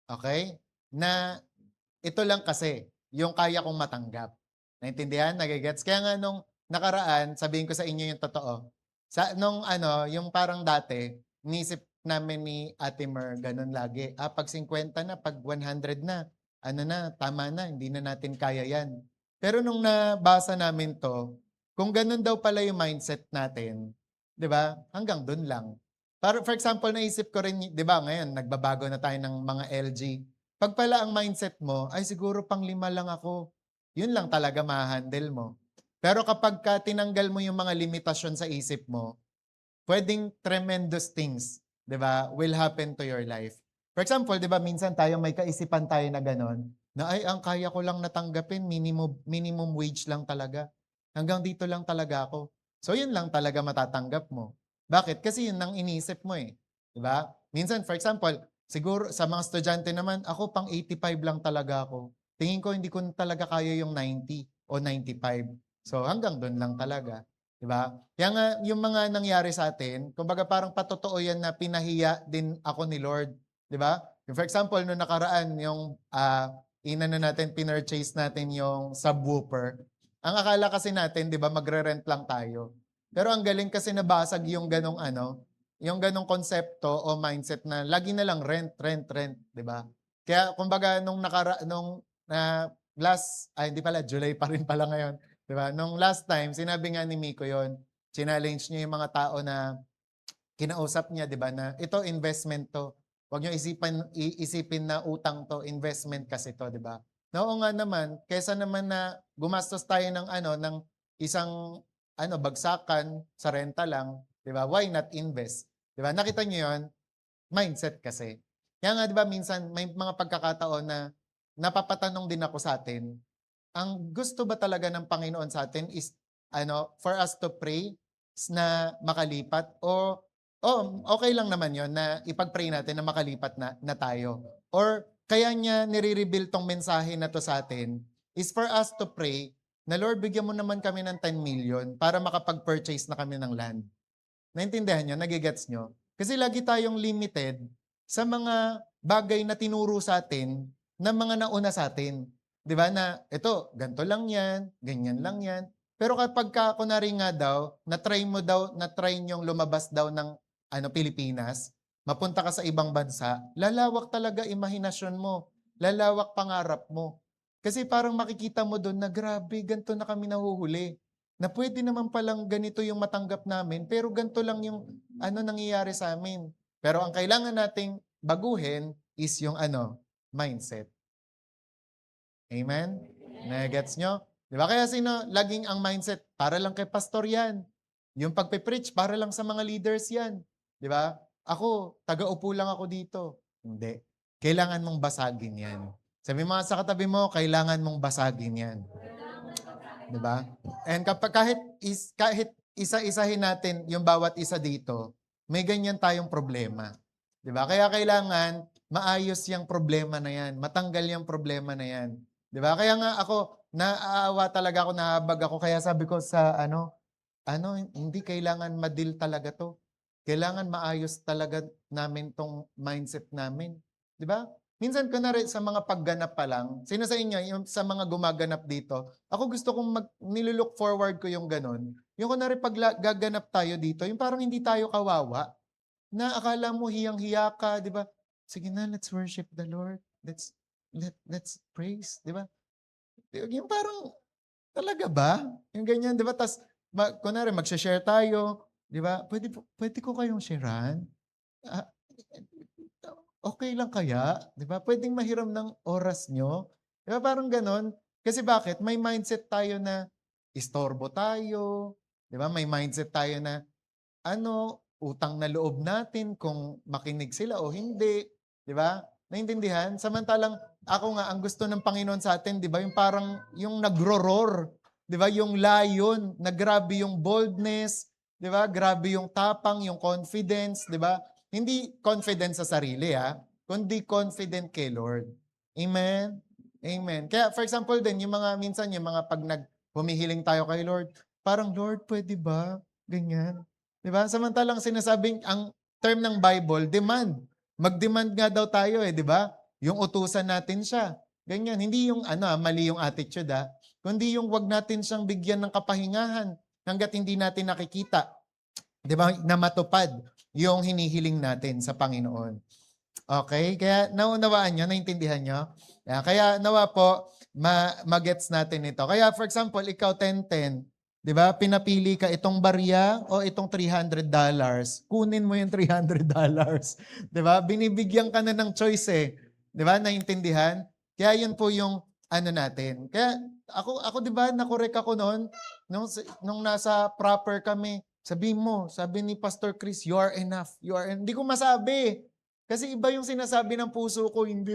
Okay? Na ito lang kasi, yung kaya kong matanggap. Naintindihan? Nagigets? Kaya nga nung nakaraan, sabihin ko sa inyo yung totoo. Nung ano, yung parang dati, inisip namin ni Ate Mer, ganun lagi. Pag 50 na, pag 100 na, ano na, tama na, hindi na natin kaya yan. Pero nung nabasa namin to, kung ganun daw pala yung mindset natin, di ba? Hanggang dun lang. For example, naisip ko rin, di ba, ngayon, nagbabago na tayo ng mga LG. Pag pala ang mindset mo, ay siguro pang 5 lang ako, yun lang talaga ma-handle mo. Pero kapag tinanggal mo yung mga limitasyon sa isip mo, pwedeng tremendous things, 'di ba, will happen to your life. For example, 'di ba, minsan tayo may kaisipan tayo na gano'n, na ay ang kaya ko lang natanggapin minimum wage lang talaga. Hanggang dito lang talaga ako. So yun lang talaga matatanggap mo. Bakit? Kasi yun ang iniisip mo eh. 'Di ba? Minsan for example, siguro sa mga estudyante naman, ako pang 85 lang talaga ako. Tingin ko hindi ko talaga kaya yung 90 o 95. So hanggang doon lang talaga. 'Di ba? Kaya nga yung mga nangyari sa atin, kumbaga parang patotoo yan na pinahiya din ako ni Lord, 'di ba? For example, no nakaraan yung inano natin, pinurchase natin yung subwoofer. Ang akala kasi natin, 'di ba, magre-rent lang tayo. Pero ang galing kasi nabasag yung ganong ano, yung ganong konsepto o mindset na lagi na lang rent, rent, rent, 'di ba? Kaya kumbaga nung hindi pala, July pa rin pala ngayon. 'Di ba? Nung last time, sinabi nga ni Miko 'yon, challenge niya yung mga tao na kinausap niya, 'di ba, na ito investment 'to. Huwag niyo isipin na utang 'to, investment kasi 'to, 'di ba? Oo nga naman, kaysa naman na gumastos tayo ng ano, ng isang ano, bagsakan sa renta lang, 'di ba? Why not invest? 'Di ba? Nakita niyo 'yon? Mindset kasi. Kaya nga 'di ba minsan may mga pagkakataon na napapatanong din ako sa atin, ang gusto ba talaga ng Panginoon sa atin is ano, for us to pray na makalipat o okay lang naman 'yon na ipag-pray natin na makalipat na tayo. Or kaya niya nire-reveal 'tong mensahe na 'to sa atin is for us to pray na, Lord, bigyan mo naman kami ng 10 million para makapag-purchase na kami ng land. Naintindihan niyo? Nage-gets niyo? Kasi lagi tayong limited sa mga bagay na tinuro sa atin ng mga nauna sa atin. 'Di ba na ito, ganito lang 'yan, ganyan lang 'yan. Pero kapag kunwari nga daw, na-try niyong lumabas daw ng ano, Pilipinas, mapunta ka sa ibang bansa, lalawak talaga imahinasyon mo, lalawak pangarap mo. Kasi parang makikita mo doon na grabe, ganito na kami nahuhuli. Na pwede naman palang ganito yung matanggap namin, pero ganito lang yung ano nangyayari sa amin. Pero ang kailangan nating baguhin is yung ano, mindset. Amen? Nagets nyo? Di ba? Kaya laging ang mindset, para lang kay pastor yan. Yung pagpe-preach, para lang sa mga leaders yan. Di ba? Ako, taga-upo lang ako dito. Hindi. Kailangan mong basagin yan. Sabi mga sa katabi mo, kailangan mong basagin yan. Di ba? And kahit isa-isahin natin yung bawat isa dito, may ganyan tayong problema. Di ba? Kaya kailangan maayos yung problema na yan. Matanggal yung problema na yan. Di ba? Kaya nga ako, naaawa talaga ako, nahabag ako. Kaya sabi ko sa hindi kailangan ma-deal talaga to. Kailangan maayos talaga namin tong mindset namin. Di ba? minsan kunwari sa mga pagganap pa lang, sino sa inyo, yung sa mga gumaganap dito, ako gusto kong nilulook forward ko yung ganun. Yung kunwari pag gaganap tayo dito, yung parang hindi tayo kawawa, na akala mo hiyang-hiya ka, di ba? Sige na, let's worship the Lord. Let's praise, di ba? Yung parang, talaga ba? Yung ganyan, di ba? Tapos, kunwari, mag-share tayo, di ba? Pwede ko kayong sharean? Ah, okay lang kaya? Di ba? Pwedeng mahiram ng oras nyo? Di ba? Parang ganon. Kasi bakit? May mindset tayo na istorbo tayo. Di ba? May mindset tayo na utang na loob natin kung makinig sila o hindi. Di ba? Naintindihan? Samantalang ako nga, ang gusto ng Panginoon sa atin, di ba? Yung parang, yung nagro-roar. Di ba? Yung lion, na grabe yung boldness. Di ba? Grabe yung tapang, yung confidence. Di ba? Hindi confidence sa sarili, kundi confident kay Lord. Amen? Amen. Kaya, for example din, yung mga, minsan, yung mga pag humihiling tayo kay Lord, parang, Lord, pwede ba? Ganyan. Diba? Samantalang sinasabing, ang term ng Bible, demand. Mag-demand nga daw tayo di ba? Yung utusan natin siya. Ganyan. Hindi yung, mali yung attitude, kundi yung wag natin siyang bigyan ng kapahingahan hanggat hindi natin nakikita. Di ba? Na matupad yung hinihiling natin sa Panginoon. Okay? Kaya naunawaan nyo, naintindihan nyo? Kaya nawa po, magets natin ito. Kaya for example, ikaw 10-10, di ba? Pinapili ka itong barya o itong $300. Kunin mo yung $300. Di ba? Binibigyan ka na ng choice Di ba? Naintindihan? Kaya yun po yung natin. Kaya ako di ba, nakorek ako noon, nung nasa proper kami, sabi ni Pastor Chris, you are enough. Hindi ko masabi. Kasi iba yung sinasabi ng puso ko, hindi.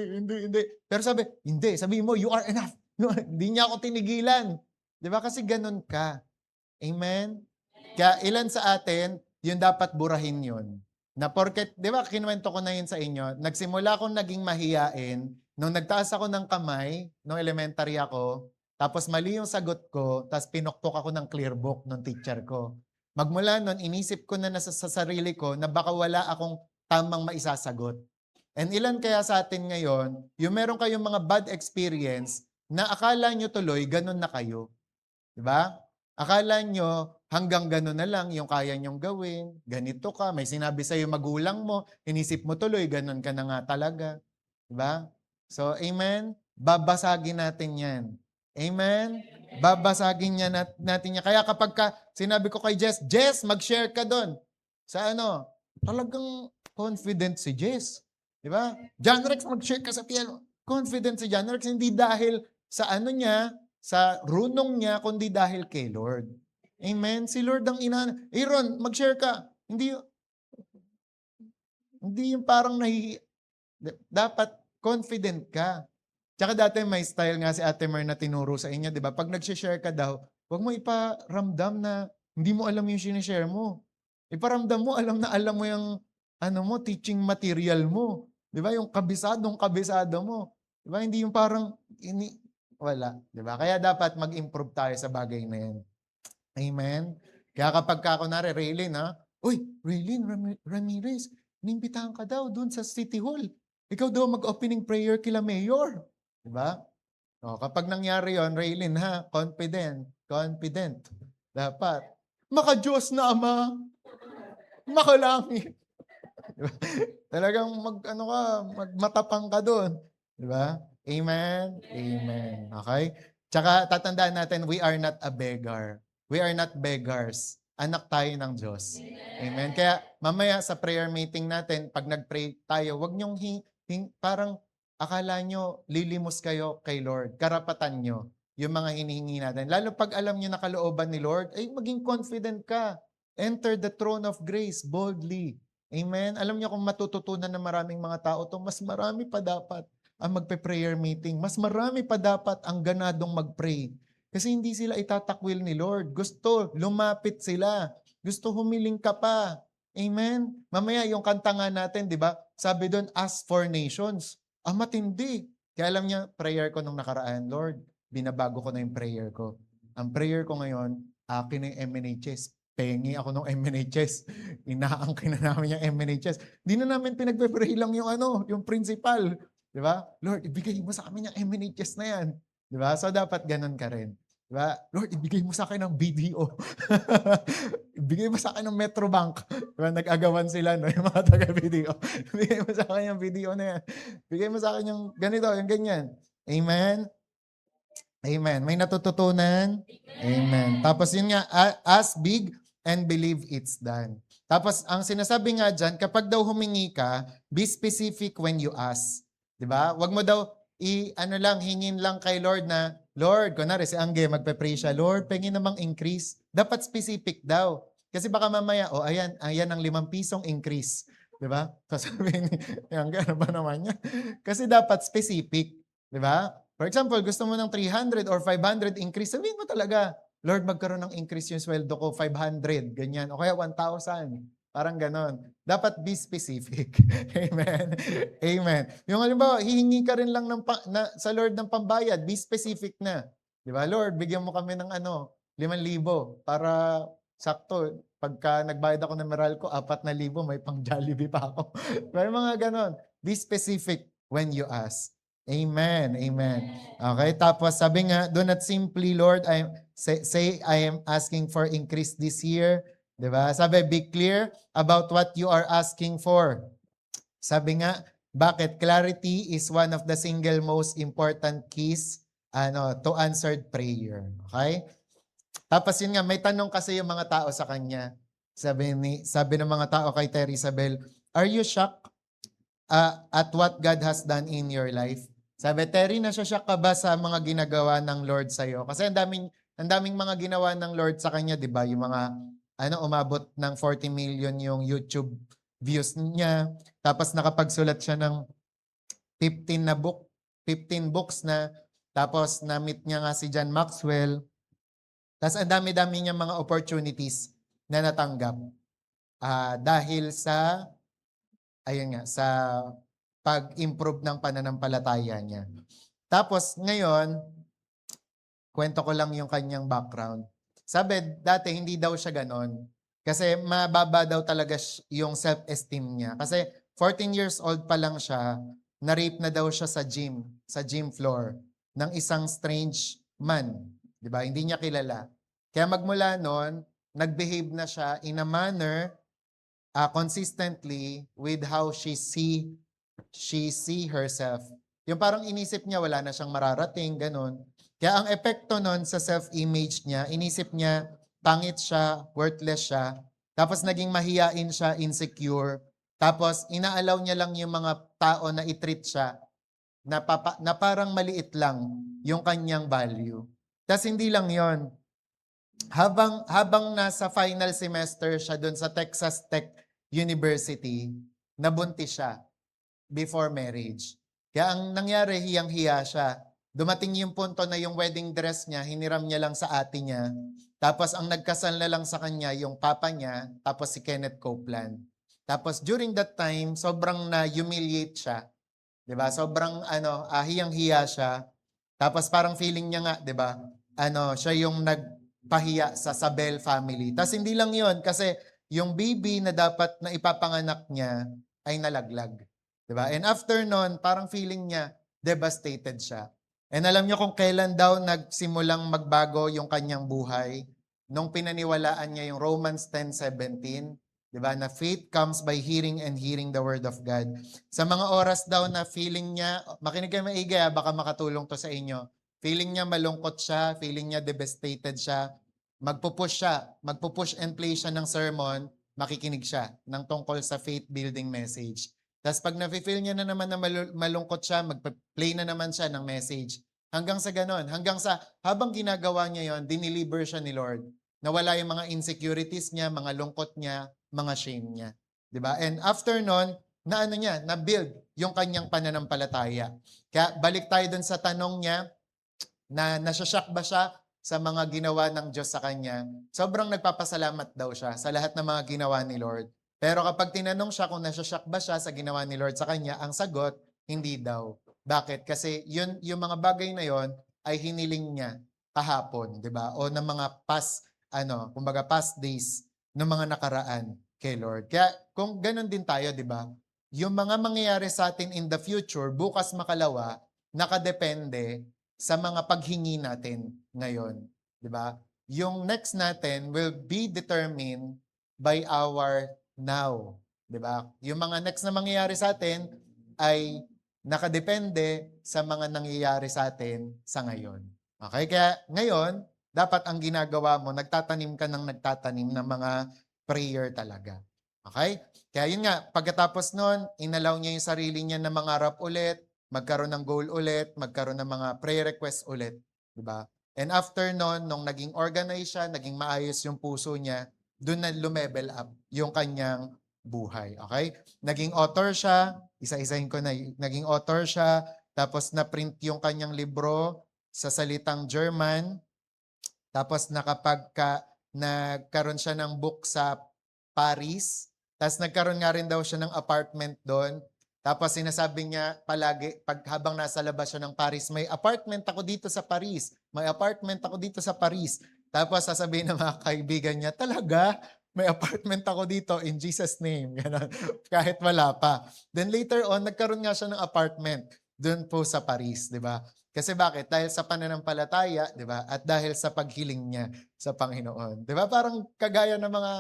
Pero sabi mo, you are enough. Hindi niya ako tinigilan. Di ba? Kasi ganun ka. Amen? Kaya ilan sa atin, yun dapat burahin yun. Na porket, di ba, kinuwento ko na yun sa inyo, nagsimula akong naging mahiyain, nung nagtaas ako ng kamay, nung elementary ako, tapos mali yung sagot ko, tapos pinuktok ako ng clear book ng teacher ko. Magmula nun, inisip ko na sa sarili ko na baka wala akong tamang maisasagot. And ilan kaya sa atin ngayon, yung meron kayong mga bad experience na akala nyo tuloy, ganun na kayo. Diba? Akala nyo hanggang ganun na lang yung kaya nyong gawin, ganito ka, may sinabi sa'yo magulang mo, inisip mo tuloy, ganun ka na nga talaga. Diba? So, amen? Babasagin natin yan. Amen? Babasagin niya natin yan. Kaya kapag sinabi ko kay Jess, mag-share ka doon. Sa talagang confident si Jess. Di ba? John Rex, mag-share ka sa piano. Confident si John Rex, hindi dahil sa niya, sa runong niya, kundi dahil kay Lord. Amen? Si Lord ang Aaron, mag-share ka. Hindi yung parang dapat confident ka. Tsaka dati may style nga si Ate Mer na tinuro sa inyo, di ba? Pag nag-share ka daw, huwag mo iparamdam na hindi mo alam yung sinishare mo. Iparamdam mo, alam mo yung teaching material mo. Di ba? Yung kabisado mo. Di ba? Hindi yung parang, wala. Di ba? Kaya dapat mag-improve tayo sa bagay na yan. Amen? Kaya kapag kunwari, Raylene, Uy, Raylene Ramirez, inimbitahan ka daw doon sa City Hall. Ikaw daw mag-opening prayer kila Mayor. Diba? Kapag nangyari yon, Raylene, confident. Dapat. Maka-Diyos na Ama. Makalangit. Diba? Talagang magmatapang ka doon. Diba? Amen? Amen. Okay? Tsaka tatandaan natin, we are not a beggar. We are not beggars. Anak tayo ng Diyos. Amen? Kaya mamaya sa prayer meeting natin, pag nag-pray tayo, wag niyong parang akala nyo lilimos kayo kay Lord. Karapatan nyo yung mga hinihingi natin. Lalo pag alam nyo na kalooban ni Lord, ay maging confident ka. Enter the throne of grace boldly. Amen? Alam nyo kung matututunan ng maraming mga tao to, mas marami pa dapat ang magpe-prayer meeting. Mas marami pa dapat ang ganadong mag-pray. Kasi hindi sila itatakwil ni Lord. Gusto, lumapit sila. Gusto humiling ka pa. Amen? Mamaya yung kanta nga natin, di ba? Sabi doon, ask for nations. Matindi. Kaya alam niya, prayer ko nung nakaraan, Lord, binabago ko na yung prayer ko. Ang prayer ko ngayon, akin na yung MNHS. Pengi ako ng MNHS. Inaangkin na namin yung MNHS. Di na namin pinagpe-pray lang yung yung principal. Di ba? Lord, ibigay mo sa amin yung MNHS na yan. Di ba? So, dapat ganun ka rin. Di ba? Lord, ibigay mo sa akin ng BDO. Ibigay mo sa akin ng Metrobank. Di ba? Nag-agawan sila, no? Yung mga taga-BDO. Ibigay mo sa akin yung BDO na yan. Ibigay mo sa akin yung ganito, yung ganyan. Amen? Amen. May natututunan? Amen. Tapos yun nga, ask big and believe it's done. Tapos ang sinasabi nga dyan, kapag daw humingi ka, be specific when you ask. Diba? Wag mo daw hingin lang kay Lord na, Lord, kunwari si Angge, magpe-pray siya, Lord, pengin namang increase. Dapat specific daw. Kasi baka mamaya, ayan ang 5 pisong increase. Diba? Sasabihin ni Angge, ano ba naman niya? Kasi dapat specific. Diba? For example, gusto mo ng 300 or 500 increase, sabihin mo talaga, Lord, magkaroon ng increase yung sweldo ko, 500, ganyan. O kaya 1,000. Parang ganon. Dapat be specific. Amen. Amen. Yung halimbawa, hihingi ka rin lang sa Lord ng pambayad, be specific na. Di ba? Lord, bigyan mo kami ng 5,000 para sakto. Pagka nagbayad ako ng Meralco, 4,000, may pang Jollibee pa ako. May mga ganon. Be specific when you ask. Amen. Amen. Okay, tapos sabi nga, do not simply, Lord, say I am asking for increase this year. Diba? Sabi, be clear about what you are asking for. Sabi nga, bakit? Clarity is one of the single most important keys to answered prayer. Okay? Tapos yun nga, may tanong kasi yung mga tao sa kanya. Sabi ng mga tao kay Terry Isabel, are you shocked at what God has done in your life? Sabi, Terry, nasashock ka ba sa mga ginagawa ng Lord sa'yo? Kasi ang daming mga ginawa ng Lord sa kanya, di ba? Yung mga, umabot ng 40 million yung YouTube views niya. Tapos nakapagsulat siya ng 15 books na. Tapos na-meet niya nga si John Maxwell. Tapos ang dami-dami niya mga opportunities na natanggap. Dahil sa sa pag-improve ng pananampalataya niya. Tapos ngayon, kwento ko lang yung kanyang background. Sabi, dati hindi daw siya ganon. Kasi mababa daw talaga yung self-esteem niya. Kasi 14 years old pa lang siya, na-rape na daw siya sa gym floor, ng isang strange man. Diba? Hindi niya kilala. Kaya magmula noon, nag-behave na siya in a manner consistently with how she see herself. Yung parang inisip niya wala na siyang mararating, ganun. Kaya ang epekto nun sa self-image niya, inisip niya pangit siya, worthless siya, tapos naging mahiyain siya, insecure, tapos inaalaw niya lang yung mga tao na i-treat siya na parang maliit lang yung kanyang value. Tapos hindi lang yon. Habang nasa final semester siya doon sa Texas Tech University, nabuntis siya before marriage. Kaya ang nangyari, hiyang-hiya siya. Dumating yung punto na yung wedding dress niya, hiniram niya lang sa ate niya. Tapos ang nagkasal na lang sa kanya, yung papa niya, tapos si Kenneth Copeland. Tapos during that time, sobrang na-humiliate siya. 'Di ba? Sobrang hiyang-hiya siya. Tapos parang feeling niya nga, 'di ba? Siya yung nagpahiya sa Sabel family. Tapos hindi lang 'yon kasi yung baby na dapat na ipapanganak niya ay nalaglag. 'Di ba? And after nun, parang feeling niya devastated siya. And alam niyo kung kailan daw nagsimulang magbago yung kanyang buhay? Nung pinaniwalaan niya yung Romans 10:17, 'di ba? Na faith comes by hearing and hearing the word of God. Sa mga oras daw na feeling niya, makinig kayo maigi, baka makatulong to sa inyo. Feeling niya malungkot siya, feeling niya devastated siya, magpupush and play siya ng sermon, makikinig siya ng tungkol sa faith building message. Tapos pag na-feel niya na naman na malungkot siya, mag-play na naman siya ng message. Hanggang sa ganon, habang ginagawa niya yon, dineliver siya ni Lord. Nawala yung mga insecurities niya, mga lungkot niya, mga shame niya. 'Di ba? And after nun, na-build yung kanyang pananampalataya. Kaya balik tayo dun sa tanong niya, na nasashock ba siya sa mga ginawa ng Diyos sa kanya? Sobrang nagpapasalamat daw siya sa lahat ng mga ginawa ni Lord. Pero kapag tinanong siya kung nasashock ba siya sa ginawa ni Lord sa kanya, ang sagot, hindi daw. Bakit? Kasi yung mga bagay na yon ay hiniling niya kahapon, di ba? O ng mga past days ng mga nakaraan kay Lord. Kaya kung ganun din tayo, di ba? yung mga mangyayari sa atin in the future, bukas makalawa, nakadepende sa mga paghingi natin ngayon. Di ba? Yung next natin will be determined by our now. Di ba? Yung mga next na mangyayari sa atin ay nakadepende sa mga nangyayari sa atin sa ngayon. Okay? Kaya ngayon, dapat ang ginagawa mo, nagtatanim ka ng nagtatanim ng mga prayer talaga. Okay? Kaya yun nga, pagkatapos nun, inalaw niya yung sarili niya na mangarap ulit, magkaroon ng goal ulit, magkaroon ng mga prayer request ulit. Diba? And after nun, nung naging organized siya, naging maayos yung puso niya, doon na lumevel up yung kanyang buhay. Okay? Naging author siya, isa-isahin ko na, naging author siya, tapos na-print yung kanyang libro sa salitang German, tapos nagkaroon siya ng book sa Paris, tapos nagkaroon nga rin daw siya ng apartment doon. Tapos sinasabi niya palagi, habang nasa labas siya ng Paris, may apartment ako dito sa Paris. May apartment ako dito sa Paris. Tapos sasabihin ng mga kaibigan niya, talaga? May apartment ako dito in Jesus' name. Ganun. Kahit wala pa. Then later on, nagkaroon nga siya ng apartment doon po sa Paris, di ba? Kasi bakit? Dahil sa pananampalataya, di ba? At dahil sa paghiling niya sa Panginoon. Di ba? Parang kagaya ng mga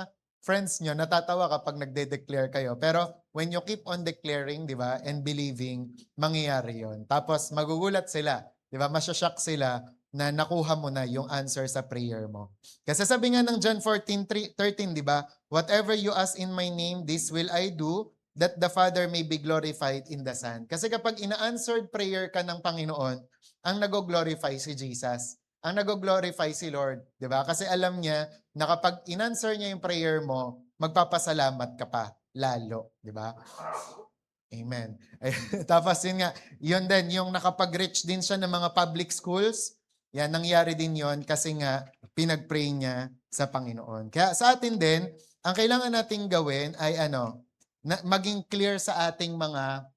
friends nyo, natatawa kapag nagde-declare kayo. Pero when you keep on declaring, di ba, and believing, mangyayari yon. Tapos magugulat sila, di ba, masyashock sila na nakuha mo na yung answer sa prayer mo. Kasi sabi nga ng John 14:13, di ba, whatever you ask in my name, this will I do, that the Father may be glorified in the Son. Kasi kapag ina-answered prayer ka ng Panginoon, ang nag-glorify si Jesus. Ang nag-glorify si Lord. Di ba? Kasi alam niya na kapag in-answer niya yung prayer mo, magpapasalamat ka pa lalo. Di ba? Amen. Tapos yun nga, yun din, yung nakapag-reach din siya ng mga public schools, yan, nangyari din yon kasi nga pinag-pray niya sa Panginoon. Kaya sa atin din, ang kailangan nating gawin ay maging clear sa ating mga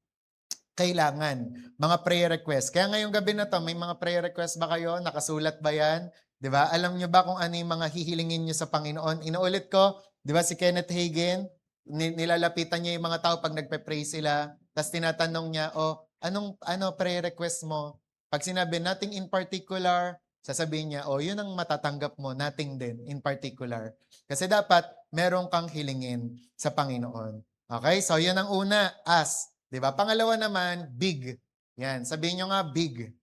kailangan, mga prayer request. Kaya ngayong gabi na to, may mga prayer request ba kayo? Nakasulat ba yan? 'Di ba? Alam niyo ba kung ano yung mga hihilingin niyo sa Panginoon? Inuulit ko, 'di ba si Kenneth Hagin, nilalapitan niya yung mga tao pag nagpe-pray sila, tapos tinatanong niya, ano prayer request mo? Pag sinabi nothing in particular, sasabihin niya, yun ang matatanggap mo, nothing din in particular. Kasi dapat meron kang hilingin sa Panginoon. Okay? So, yun ang una, ask. Diba? Pangalawa naman, big. Yan. Sabihin nyo nga, big.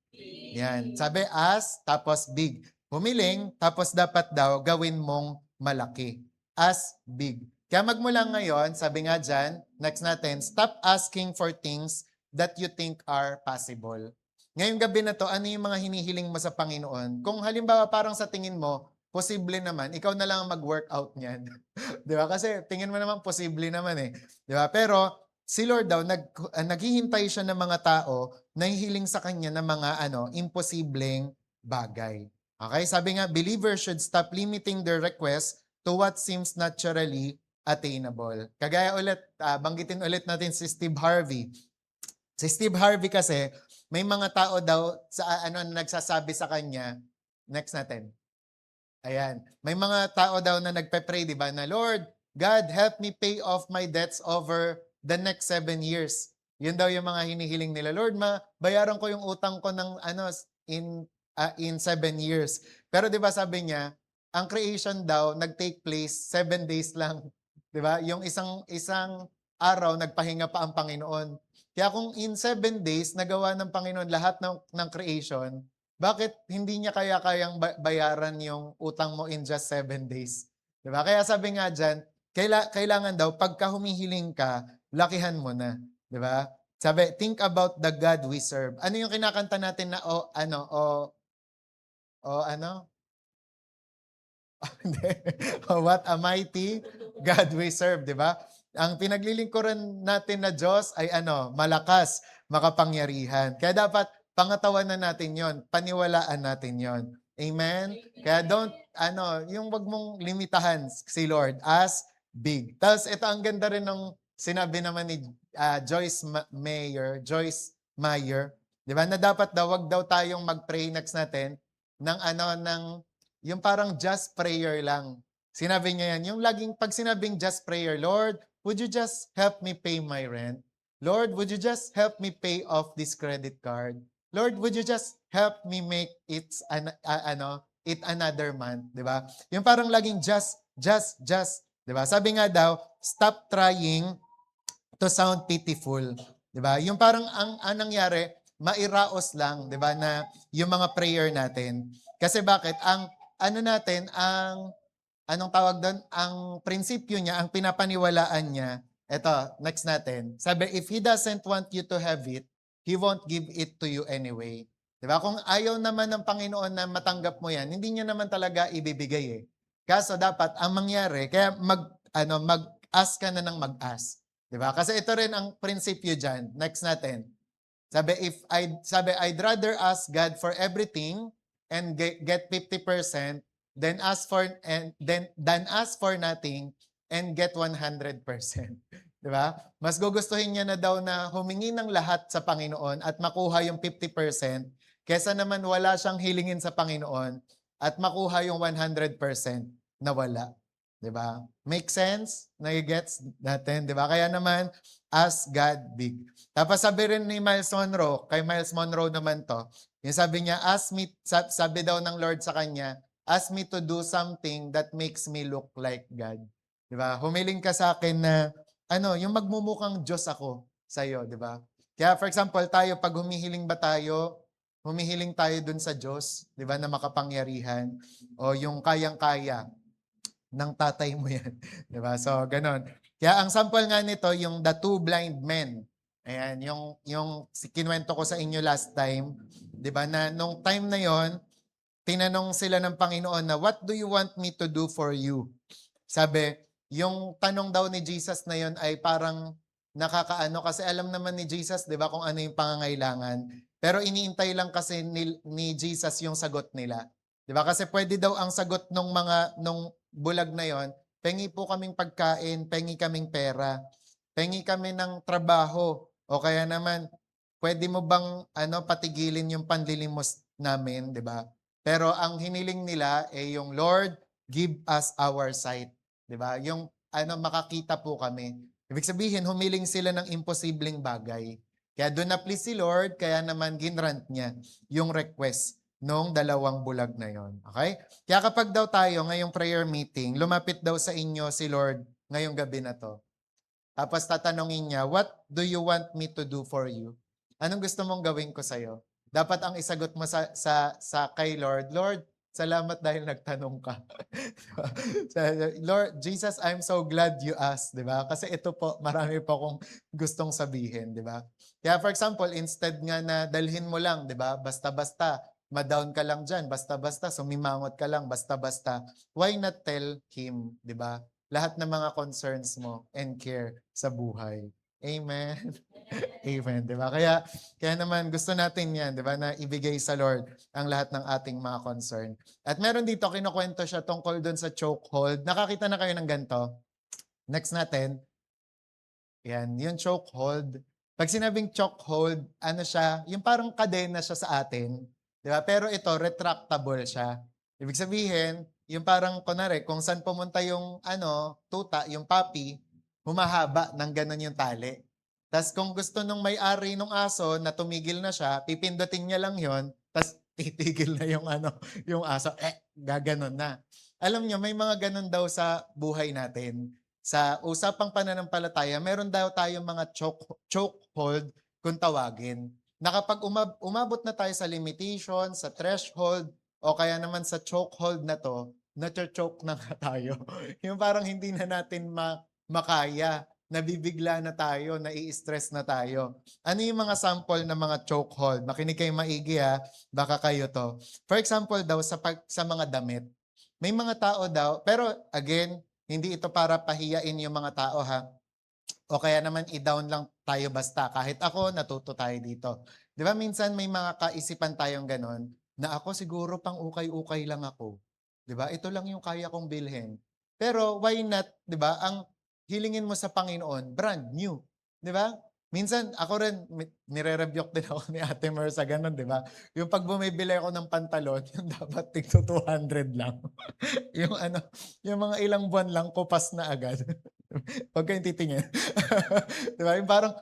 Yan. Sabi, ask, tapos big. Humiling, tapos dapat daw gawin mong malaki. Ask big. Kaya magmula ngayon, sabi nga dyan, next natin, stop asking for things that you think are possible. Ngayong gabi na to, ano yung mga hinihiling mo sa Panginoon? Kung halimbawa parang sa tingin mo, posible naman, ikaw na lang mag-workout niyan. Di ba? Kasi tingin mo naman, posible naman eh. Di ba? Pero, si Lord daw, naghihintay siya ng mga tao na hihiling sa kanya ng mga imposibleng bagay. Okay? Sabi nga, believers should stop limiting their requests to what seems naturally attainable. Kagaya ulit, banggitin ulit natin si Steve Harvey. Si Steve Harvey kasi, may mga tao daw sa nagsasabi sa kanya, next natin. Ayan. May mga tao daw na nagpe-pray, di ba, na Lord, God, help me pay off my debts over the next 7 years. Yun daw yung mga hinihiling nila. Lord, bayaran ko yung utang ko ng in 7 years. Pero 'di ba sabi niya, ang creation daw nag-take place 7 days lang. 'Di ba? Yung isang araw nagpahinga pa ang Panginoon. Kaya kung in 7 days nagawa ng Panginoon lahat ng creation, bakit hindi niya kayang bayaran yung utang mo in just 7 days? 'Di ba? Kaya sabi nga diyan, kailangan daw pagka humihiling ka, lakihan mo na, 'di ba? Sabi, think about the God we serve. Ano yung kinakanta natin na what a mighty God we serve, 'di ba? Ang pinaglilingkuran natin na Diyos ay malakas, makapangyarihan. Kaya dapat pangatawanan natin 'yon, paniwalaan natin 'yon. Amen? Kaya yung wag mong limitahan si Lord as big. Tapos ito ang ganda rin ng sinabi naman ni Joyce Meyer, 'di ba? Na dapat daw wag daw tayong mag-pray next natin ng yung parang just prayer lang. Sinabi niya yan, yung laging pag sinabing just prayer, Lord, would you just help me pay my rent? Lord, would you just help me pay off this credit card? Lord, would you just help me make it it another month, 'di ba? Yung parang laging just, 'di ba? Sabi nga daw, stop trying to sound pitiful, 'di ba? Yung parang ang nangyari, mairaos lang, 'di ba, na yung mga prayer natin. Kasi bakit? Ang ano natin, ang anong tawag doon? Ang prinsipyo niya, ang pinapaniwalaan niya, eto, next natin. Sabi, if He doesn't want you to have it, He won't give it to you anyway. 'Di ba? Kung ayaw naman ng Panginoon na matanggap mo 'yan, hindi niya naman talaga ibibigay eh. Kaso dapat ang mangyari, kaya mag-ask ka na ng mag-ask. 'Di ba? Kasi ito rin ang prinsipyo diyan. Next natin. I'd rather ask God for everything and get 50% than ask for nothing and get 100%. 'Di ba? Mas gugustuhin niya na daw na humingi ng lahat sa Panginoon at makuha yung 50% kesa naman wala siyang hilingin sa Panginoon at makuha yung 100% na wala. 'Di ba? Make sense? Nagigets natin, 'di ba? Kaya naman, ask God big. Tapos sabi rin ni Miles Monroe, kay Miles Monroe naman to, yung sabi niya, sabi daw ng Lord sa kanya, ask me to do something that makes me look like God. 'Di ba? Humiling ka sa akin na, yung magmumukhang Diyos ako sa iyo, 'di ba? Kaya for example, tayo, pag humihiling tayo dun sa Diyos, 'di ba, na makapangyarihan, o yung kayang-kaya ng tatay mo yan. 'Di ba? So, ganon. Kaya ang sample nga nito, yung the two blind men. Ayan, yung kinuwento ko sa inyo last time, 'di ba, na nung time na yon, tinanong sila ng Panginoon na, what do you want me to do for you? Sabi, yung tanong daw ni Jesus na yon ay parang nakakaano kasi alam naman ni Jesus, 'di ba, kung ano yung pangangailangan. Pero iniintay lang kasi ni Jesus yung sagot nila. 'Di ba? Kasi pwede daw ang sagot nung bulag na yon, pengi po kaming pagkain, pengi kaming pera, pengi kami ng trabaho, o kaya naman, pwede mo bang patigilin yung panlilimos namin, 'di ba? Pero ang hiniling nila ay yung Lord, give us our sight, 'di ba? Yung makakita po kami. Ibig sabihin, humiling sila ng imposibleng bagay. Kaya doon na please si Lord, kaya naman ginrant niya yung request nung dalawang bulag na yon. Okay? Kaya kapag daw tayo ngayong prayer meeting, lumapit daw sa inyo si Lord ngayong gabi na to. Tapos tatanungin niya, what do you want me to do for you? Anong gusto mong gawin ko sa'yo? Dapat ang isagot mo sa kay Lord, Lord, salamat dahil nagtanong ka. Lord Jesus, I'm so glad you asked, 'di ba? Kasi ito po, marami pa akong gustong sabihin, 'di ba? Kaya for example, instead nga na dalhin mo lang, 'di ba? Basta-basta ma-down ka lang diyan, basta-basta sumimangot ka lang, basta-basta. Why not tell him, 'di ba? Lahat ng mga concerns mo and care sa buhay. Amen. Amen, 'di ba? Kaya naman gusto natin 'yan, 'di ba, na ibigay sa Lord ang lahat ng ating mga concern. At meron dito kinukuwento siya tungkol doon sa chokehold. Nakakita na kayo ng ganito? Next natin. Yan, yung chokehold. Pag sinabing chokehold, ano siya, yung parang kadena siya sa atin, 'di ba? Pero ito retractable siya. Ibig sabihin, yung parang kunwari kung saan pumunta yung tuta, yung puppy, humahaba ng ganun yung tali. Tas kung gusto nung may-ari nung aso na tumigil na siya, pipindutin niya lang 'yon, tas titigil na yung yung aso, gaganon na. Alam niyo, may mga ganun daw sa buhay natin. Sa usapang pananampalataya, meron daw tayong mga chokehold kung tawagin. Na kapag umabot na tayo sa limitation, sa threshold, o kaya naman sa chokehold na to, nacho-choke na nga tayo. Yung parang hindi na natin makaya, nabibigla na tayo, nai-stress na tayo. Ano yung mga sample ng mga chokehold? Makinig kayo maigi ha, baka kayo to. For example daw, sa mga damit. May mga tao daw, pero again, hindi ito para pahiyain yung mga tao ha. O kaya naman i-down lang tayo basta. Kahit ako, natuto tayo dito. Di ba minsan may mga kaisipan tayong ganon, na ako siguro pang ukay-ukay lang ako. Di ba? Ito lang yung kaya kong bilhin. Pero why not, di ba? Ang hilingin mo sa Panginoon, brand new. Di ba? Minsan, ako rin, nire-rebuke din ako ni Ate Mer sa ganun, di ba? Yung pag bumibili ako ng pantalon, yung dapat tigto 200 lang. yung yung mga ilang buwan lang, kupas na agad. Huwag kayong titingin. Di ba? Yung parang,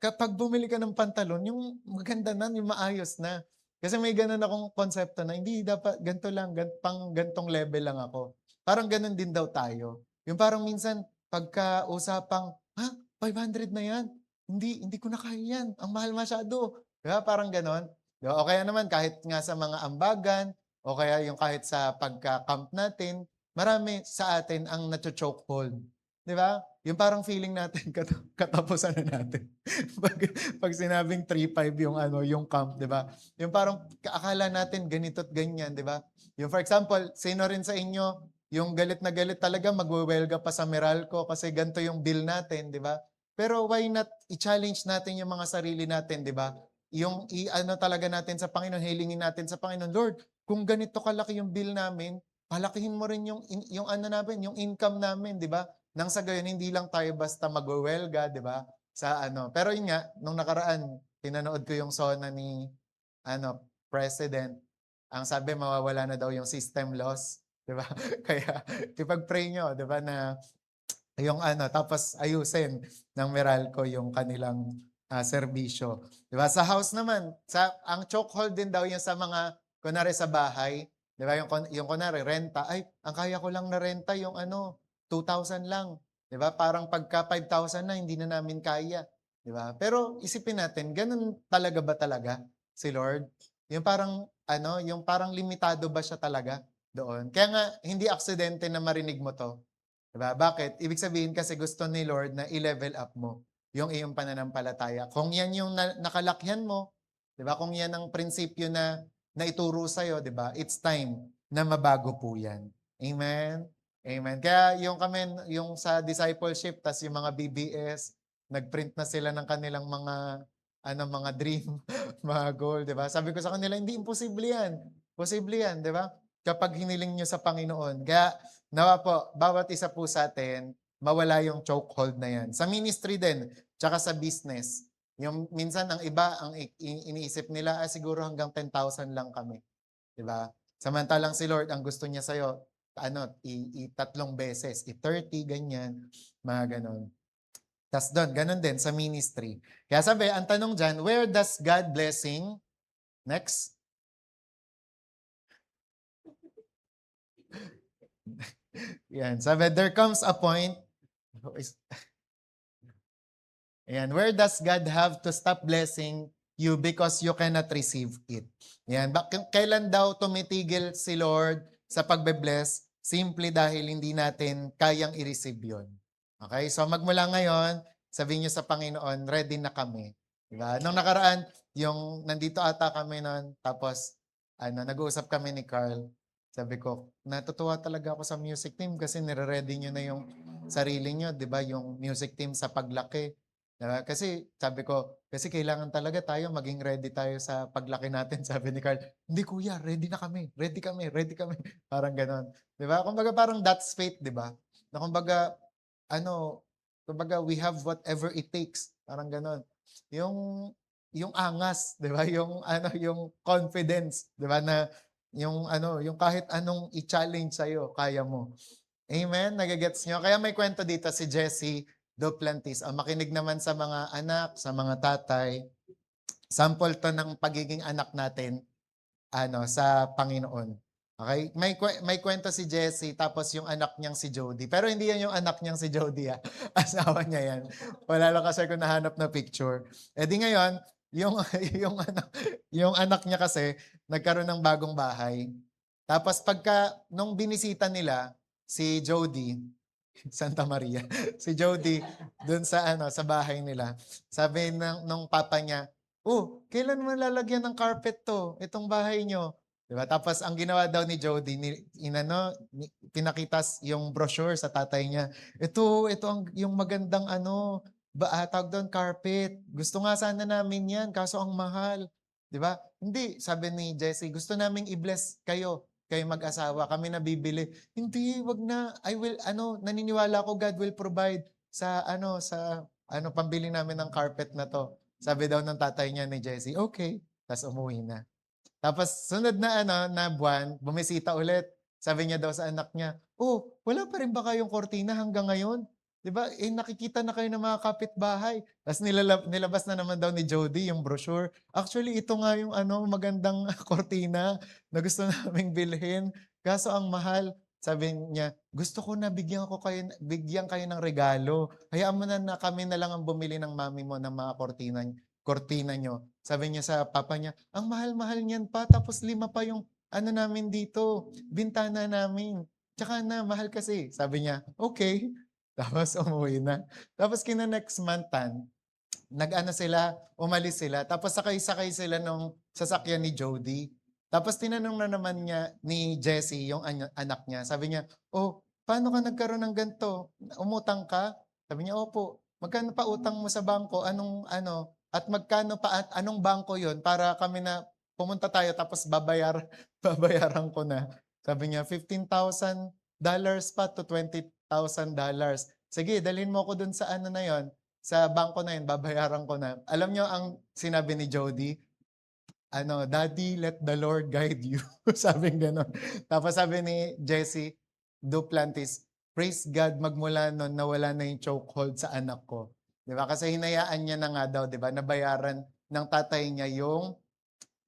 kapag bumili ka ng pantalon, yung maganda na, yung maayos na. Kasi may gano'n akong konsepto na hindi dapat ganito lang, pang ganitong level lang ako. Parang gano'n din daw tayo. Yung parang minsan pagka usapang, "Ha, 500 na 'yan, hindi ko na kaya 'yan, ang mahal masyado." 'Di ba parang gano'n? 'Di ba? O kaya naman kahit nga sa mga ambagan o kaya yung kahit sa pagka-camp natin, marami sa atin ang nacho-chokehold, 'di ba? Yung parang feeling natin katapusan na natin. 'Pag 'pag sinabing 3-5 yung ano, yung camp, 'di ba? Yung parang akala natin ganito't ganyan, 'di ba? Yung for example, sino rin sa inyo yung galit na galit talaga magwewelga pa sa Meralco kasi ganito yung bill natin, 'di ba? Pero why not i-challenge natin yung mga sarili natin, 'di ba? Yung i-ano talaga natin sa Panginoon, hilingin natin sa Panginoon, "Lord, kung ganito kalaki yung bill namin, palakihin mo rin yung ano namin, yung income namin," 'di ba? Nang sa gayon hindi lang tayo basta magwewelga, 'di ba, sa ano pero yun nga, nung nakaraan pinanood ko yung SONA ni ano, President. Ang sabi mawawala na daw yung system loss, 'di ba? Kaya ipag-pray niyo, 'di ba, na yung ano, tapos ayusin ng Meralco yung kanilang, serbisyo, 'di ba? Sa house naman, ang chokehold din daw yung sa mga kunwari sa bahay, 'di ba, yung kunwari renta, "Ay, ang kaya ko lang na renta yung ano, 2,000 lang." 'Di ba? Parang pagka 5,000 na hindi na namin kaya, 'di ba? Pero isipin natin, gano'n talaga ba talaga si Lord? Yung parang ano, yung parang limitado ba siya talaga doon? Kaya nga hindi aksidente na marinig mo 'to. 'Di ba? Bakit? Ibig sabihin kasi gusto ni Lord na i-level up mo yung iyong pananampalataya. Kung 'yan yung nakalakyan mo, 'di ba? Kung 'yan ang prinsipyo na naituro sa'yo, 'di ba? It's time na mabago po 'yan. Amen? Amen. Kaya yung kami, yung sa discipleship, tas yung mga BBS, nag-print na sila ng kanilang mga ano, mga dream, mga goal, 'di ba? Sabi ko sa kanila, hindi imposible 'yan. Posible 'yan, 'di ba? Kapag hiniling niyo sa Panginoon. Kaya nawa po, bawat isa po sa atin, mawala yung chokehold na yan. Sa ministry din, tsaka sa business. Yung minsan ang iba, ang iniisip nila, siguro hanggang 10,000 lang kami. 'Di ba? Samantalang si Lord, ang gusto niya sa'yo, ano, tatlong beses, 30, ganyan, mga ganon. Tas doon, ganon din sa ministry. Kaya sabi, ang tanong dyan, where does God blessing? Next. Yan, sabi, there comes a point, ayan, where does God have to stop blessing you because you cannot receive it? Yan, kailan daw tumitigil si Lord sa pagbe-bless? Simple dahil hindi natin kayang i-receive yon. Okay, so magmula ngayon, sabihin niyo sa Panginoon, ready na kami. Diba? Nung nakaraan, yung nandito ata kami noon, tapos ano, nag-uusap kami ni Carl. Sabi ko, natutuwa talaga ako sa music team kasi nire-ready niyo na yung sarili niyo, 'di ba? Yung music team sa paglaki. Kasi sabi ko, kasi kailangan talaga tayo maging ready tayo sa paglaki natin. Sabi ni Carl, hindi kuya, ready na kami. Ready kami, ready kami. Parang ganon. 'Di ba? Kumbaga parang that's faith, 'di ba? Na kumbaga ano, kumbaga we have whatever it takes. Parang ganon. Yung yung angas, 'di ba? Yung ano, yung confidence, 'di ba, na yung ano, yung kahit anong i-challenge sa kaya mo. Amen, nagegets niyo? Kaya may kwento dito si Jessie Duplantis. Makinig naman sa mga anak, sa mga tatay. Sample 'to ng pagiging anak natin ano, sa Panginoon. Okay? May kwento si Jessie tapos yung anak niyang si Jody. Pero hindi yan yung anak niyang si Jody, asawa niya yan. Wala lang kasi ako nahanap na picture. Eh di ngayon, yung yung anak niya kasi nagkaroon ng bagong bahay. Tapos nung binisita nila si Jody, Santa Maria, si Jody dun sa ano, sa bahay nila. Sabi nung papa niya, "Oh, kailan mo lalagyan ng carpet 'to, itong bahay niyo?" 'Di ba? Tapos ang ginawa daw ni Jody, pinakita yung brochure sa tatay niya. Ito yung magandang ano, tawag doon, carpet. Gusto nga sana namin 'yan, kaso ang mahal." 'Di ba? Hindi, sabi ni Jessie, "Gusto naming i-bless kayo mag-asawa, kami na bibili." "Hindi, wag na. I will ano, naniniwala ako God will provide sa pambili namin ng carpet na 'to." Sabi daw ng tatay niya ni Jessie, "Okay." Ta's umuwi na. Tapos sunod na ano, na buwan, bumisita ulit. Sabi niya daw sa anak niya, "Oh, wala pa rin ba kayong kortina hanggang ngayon?" 'Di ba, nakikita na kayo ng mga kapitbahay. Ta's nilabas na naman daw ni Jody yung brochure. Actually, ito nga yung magandang kortina na gusto naming bilhin, kaso ang mahal. Sabi niya, "Gusto ko na bigyan kayo ng regalo. Hayaan mo na kami na lang ang bumili ng mami mo ng mga kortina niyo." Sabi niya sa papa niya, "Ang mahal-mahal niyan pa, tapos 5 pa yung namin dito, bintana namin. Tsaka na mahal kasi." Sabi niya, "Okay." Tapos umuwi na. Tapos next month-an, umalis sila. Tapos sakay-sakay sila nung sasakyan ni Jody. Tapos tinanong na naman niya ni Jessie, yung anak niya. Sabi niya, "Oh, paano ka nagkaroon ng ganito? Umutang ka?" Sabi niya, "Opo." "Magkano pa utang mo sa bangko? Anong at magkano pa at anong bangko yon para kami na pumunta tayo tapos babayaran ko na." Sabi niya, $15,000 pa to $20,000. "Sige, dalhin mo ko dun sa na yon, sa bangko na yun, babayaran ko na." Alam niyo ang sinabi ni Jody? "Daddy, let the Lord guide you." Sabing gano'n. Tapos sabi ni Jessie Duplantis, "Praise God, magmula nun nawala na yung chokehold sa anak ko." 'Di ba? Kasi hinayaan niya na nga daw, 'di ba, nabayaran ng tatay niya yung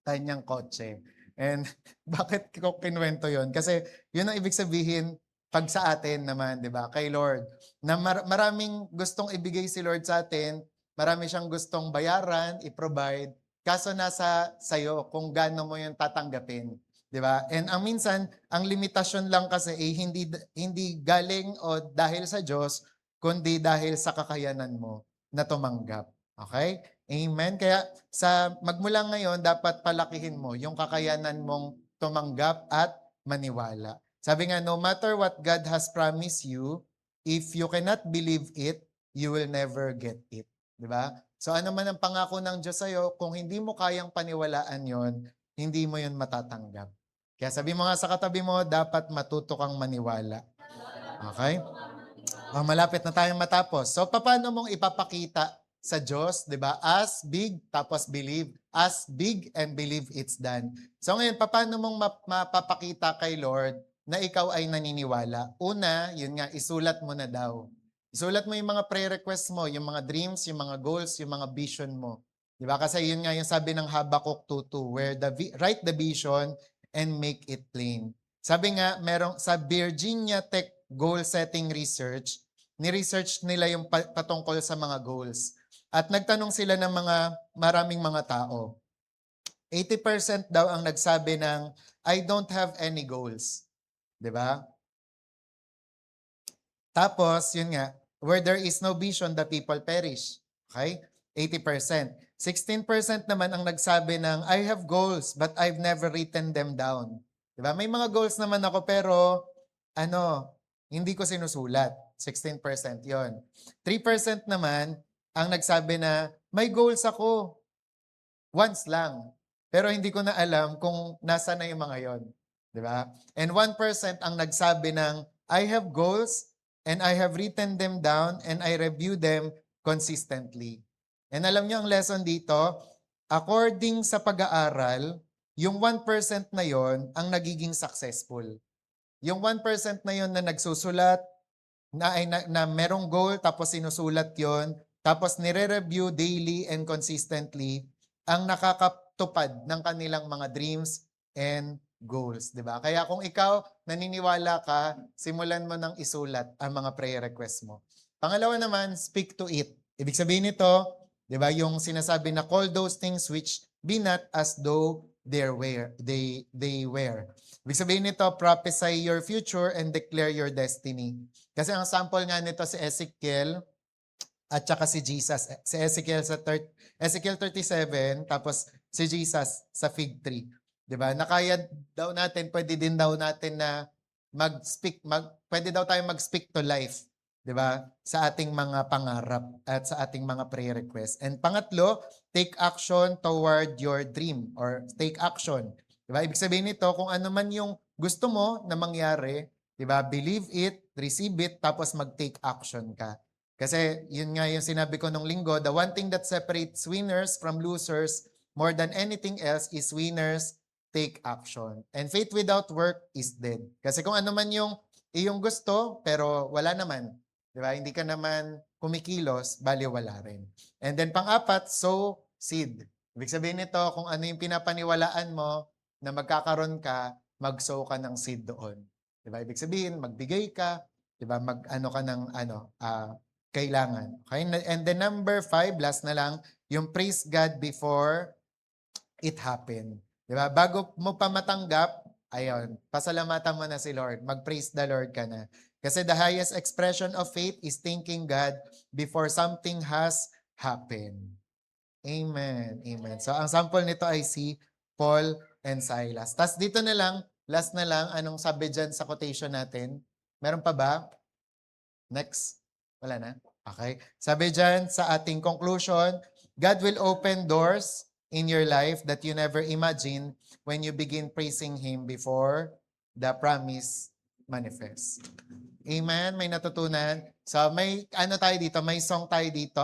kanyang kotse. And bakit ko kinuwento yon? Kasi yun ang ibig sabihin 'pag sa atin naman, 'di ba, kay Lord, na maraming gustong ibigay si Lord sa atin, marami siyang gustong bayaran, i-provide, kaso nasa sa'yo kung gaano mo yun tatanggapin, 'di ba? And ang minsan, ang limitasyon lang kasi, hindi galing o dahil sa Diyos, kundi dahil sa kakayanan mo na tumanggap, okey? Amen. Kaya sa magmula ngayon dapat palakihin mo yung kakayanan mong tumanggap at maniwala. Sabi nga, no matter what God has promised you, if you cannot believe it, you will never get it. 'Di ba? So ano man ang pangako ng Diyos sa'yo, kung hindi mo kayang paniwalaan yon, hindi mo yon matatanggap. Kaya sabi mo nga sa katabi mo, dapat matuto kang maniwala. Okay? Malapit na tayong matapos. So, paano mong ipapakita sa Diyos, 'di ba? Ask big, tapos believe. Ask big and believe it's done. So ngayon, paano mong mapapakita kay Lord na ikaw ay naniniwala? Una, yun nga, isulat mo na daw. Isulat mo yung mga prayer requests mo, yung mga dreams, yung mga goals, yung mga vision mo. 'Di ba? Kasi yun nga yung sabi ng Habakkuk 2:2, where write the vision and make it plain. Sabi nga, merong sa Virginia Tech Goal Setting Research, ni-research nila yung patungkol sa mga goals. At nagtanong sila ng maraming mga tao. 80% daw ang nagsabi ng, "I don't have any goals." 'Di ba? Tapos, yun nga, where there is no vision, the people perish. Okay? 80%. 16% naman ang nagsabi ng, "I have goals, but I've never written them down." Diba? May mga goals naman ako, pero, hindi ko sinusulat. 16% yon. 3% naman, ang nagsabi na, "May goals ako, once lang. Pero hindi ko na alam kung nasa na yung mga yon." Diba? And 1% ang nagsabi ng, "I have goals, and I have written them down, and I review them consistently." And alam niyo ang lesson dito, according sa pag-aaral, yung 1% na yon ang nagiging successful. Yung 1% na yon na nagsusulat, na merong goal, tapos sinusulat yon, tapos nire-review daily and consistently, ang nakakatupad ng kanilang mga dreams and goals, 'di ba? Kaya kung ikaw naniniwala ka, simulan mo nang isulat ang mga prayer request mo. Pangalawa naman, speak to it. Ibig sabihin nito, 'di ba, yung sinasabi na call those things which be not as though they were. Ibig sabihin nito, prophesy your future and declare your destiny. Kasi ang sample nga nito si Ezekiel at saka si Jesus. Si Ezekiel Ezekiel 37, tapos si Jesus sa fig tree. 'Di ba? Na kaya daw natin, pwede din daw natin na pwede daw tayo mag-speak to life, 'di ba? Sa ating mga pangarap at sa ating mga prayer requests. And pangatlo, take action toward your dream or take action. 'Di ba? Ibig sabihin nito, kung ano man yung gusto mo na mangyari, 'di ba? Believe it, receive it, tapos mag-take action ka. Kasi yun nga yung sinabi ko nung linggo, the one thing that separates winners from losers more than anything else is winners take action. And faith without work is dead. Kasi kung ano man yung iyong gusto, pero wala naman, Di ba? Hindi ka naman kumikilos, baliwala rin. And then pang-apat, sow seed. Ibig sabihin nito, kung ano yung pinapaniwalaan mo na magkakaroon ka, mag-sow ka ng seed doon. Di ba? Ibig sabihin, magbigay ka, di ba? Mag-ano ka ng kailangan. Okay? And then number 5, last na lang, yung praise God before it happened. Di ba? Bago mo pa matanggap, ayun, pasalamatan mo na si Lord. Mag-praise the Lord ka na. Kasi the highest expression of faith is thanking God before something has happened. Amen. Amen. So, ang sample nito ay si Paul and Silas. Tapos dito na lang, last na lang, anong sabi dyan sa quotation natin? Meron pa ba? Next. Wala na? Okay. Sabi dyan sa ating conclusion, God will open doors in your life that you never imagined when you begin praising Him before the promise manifests. Amen? May natutunan? So may ano tayo dito, may song tayo dito.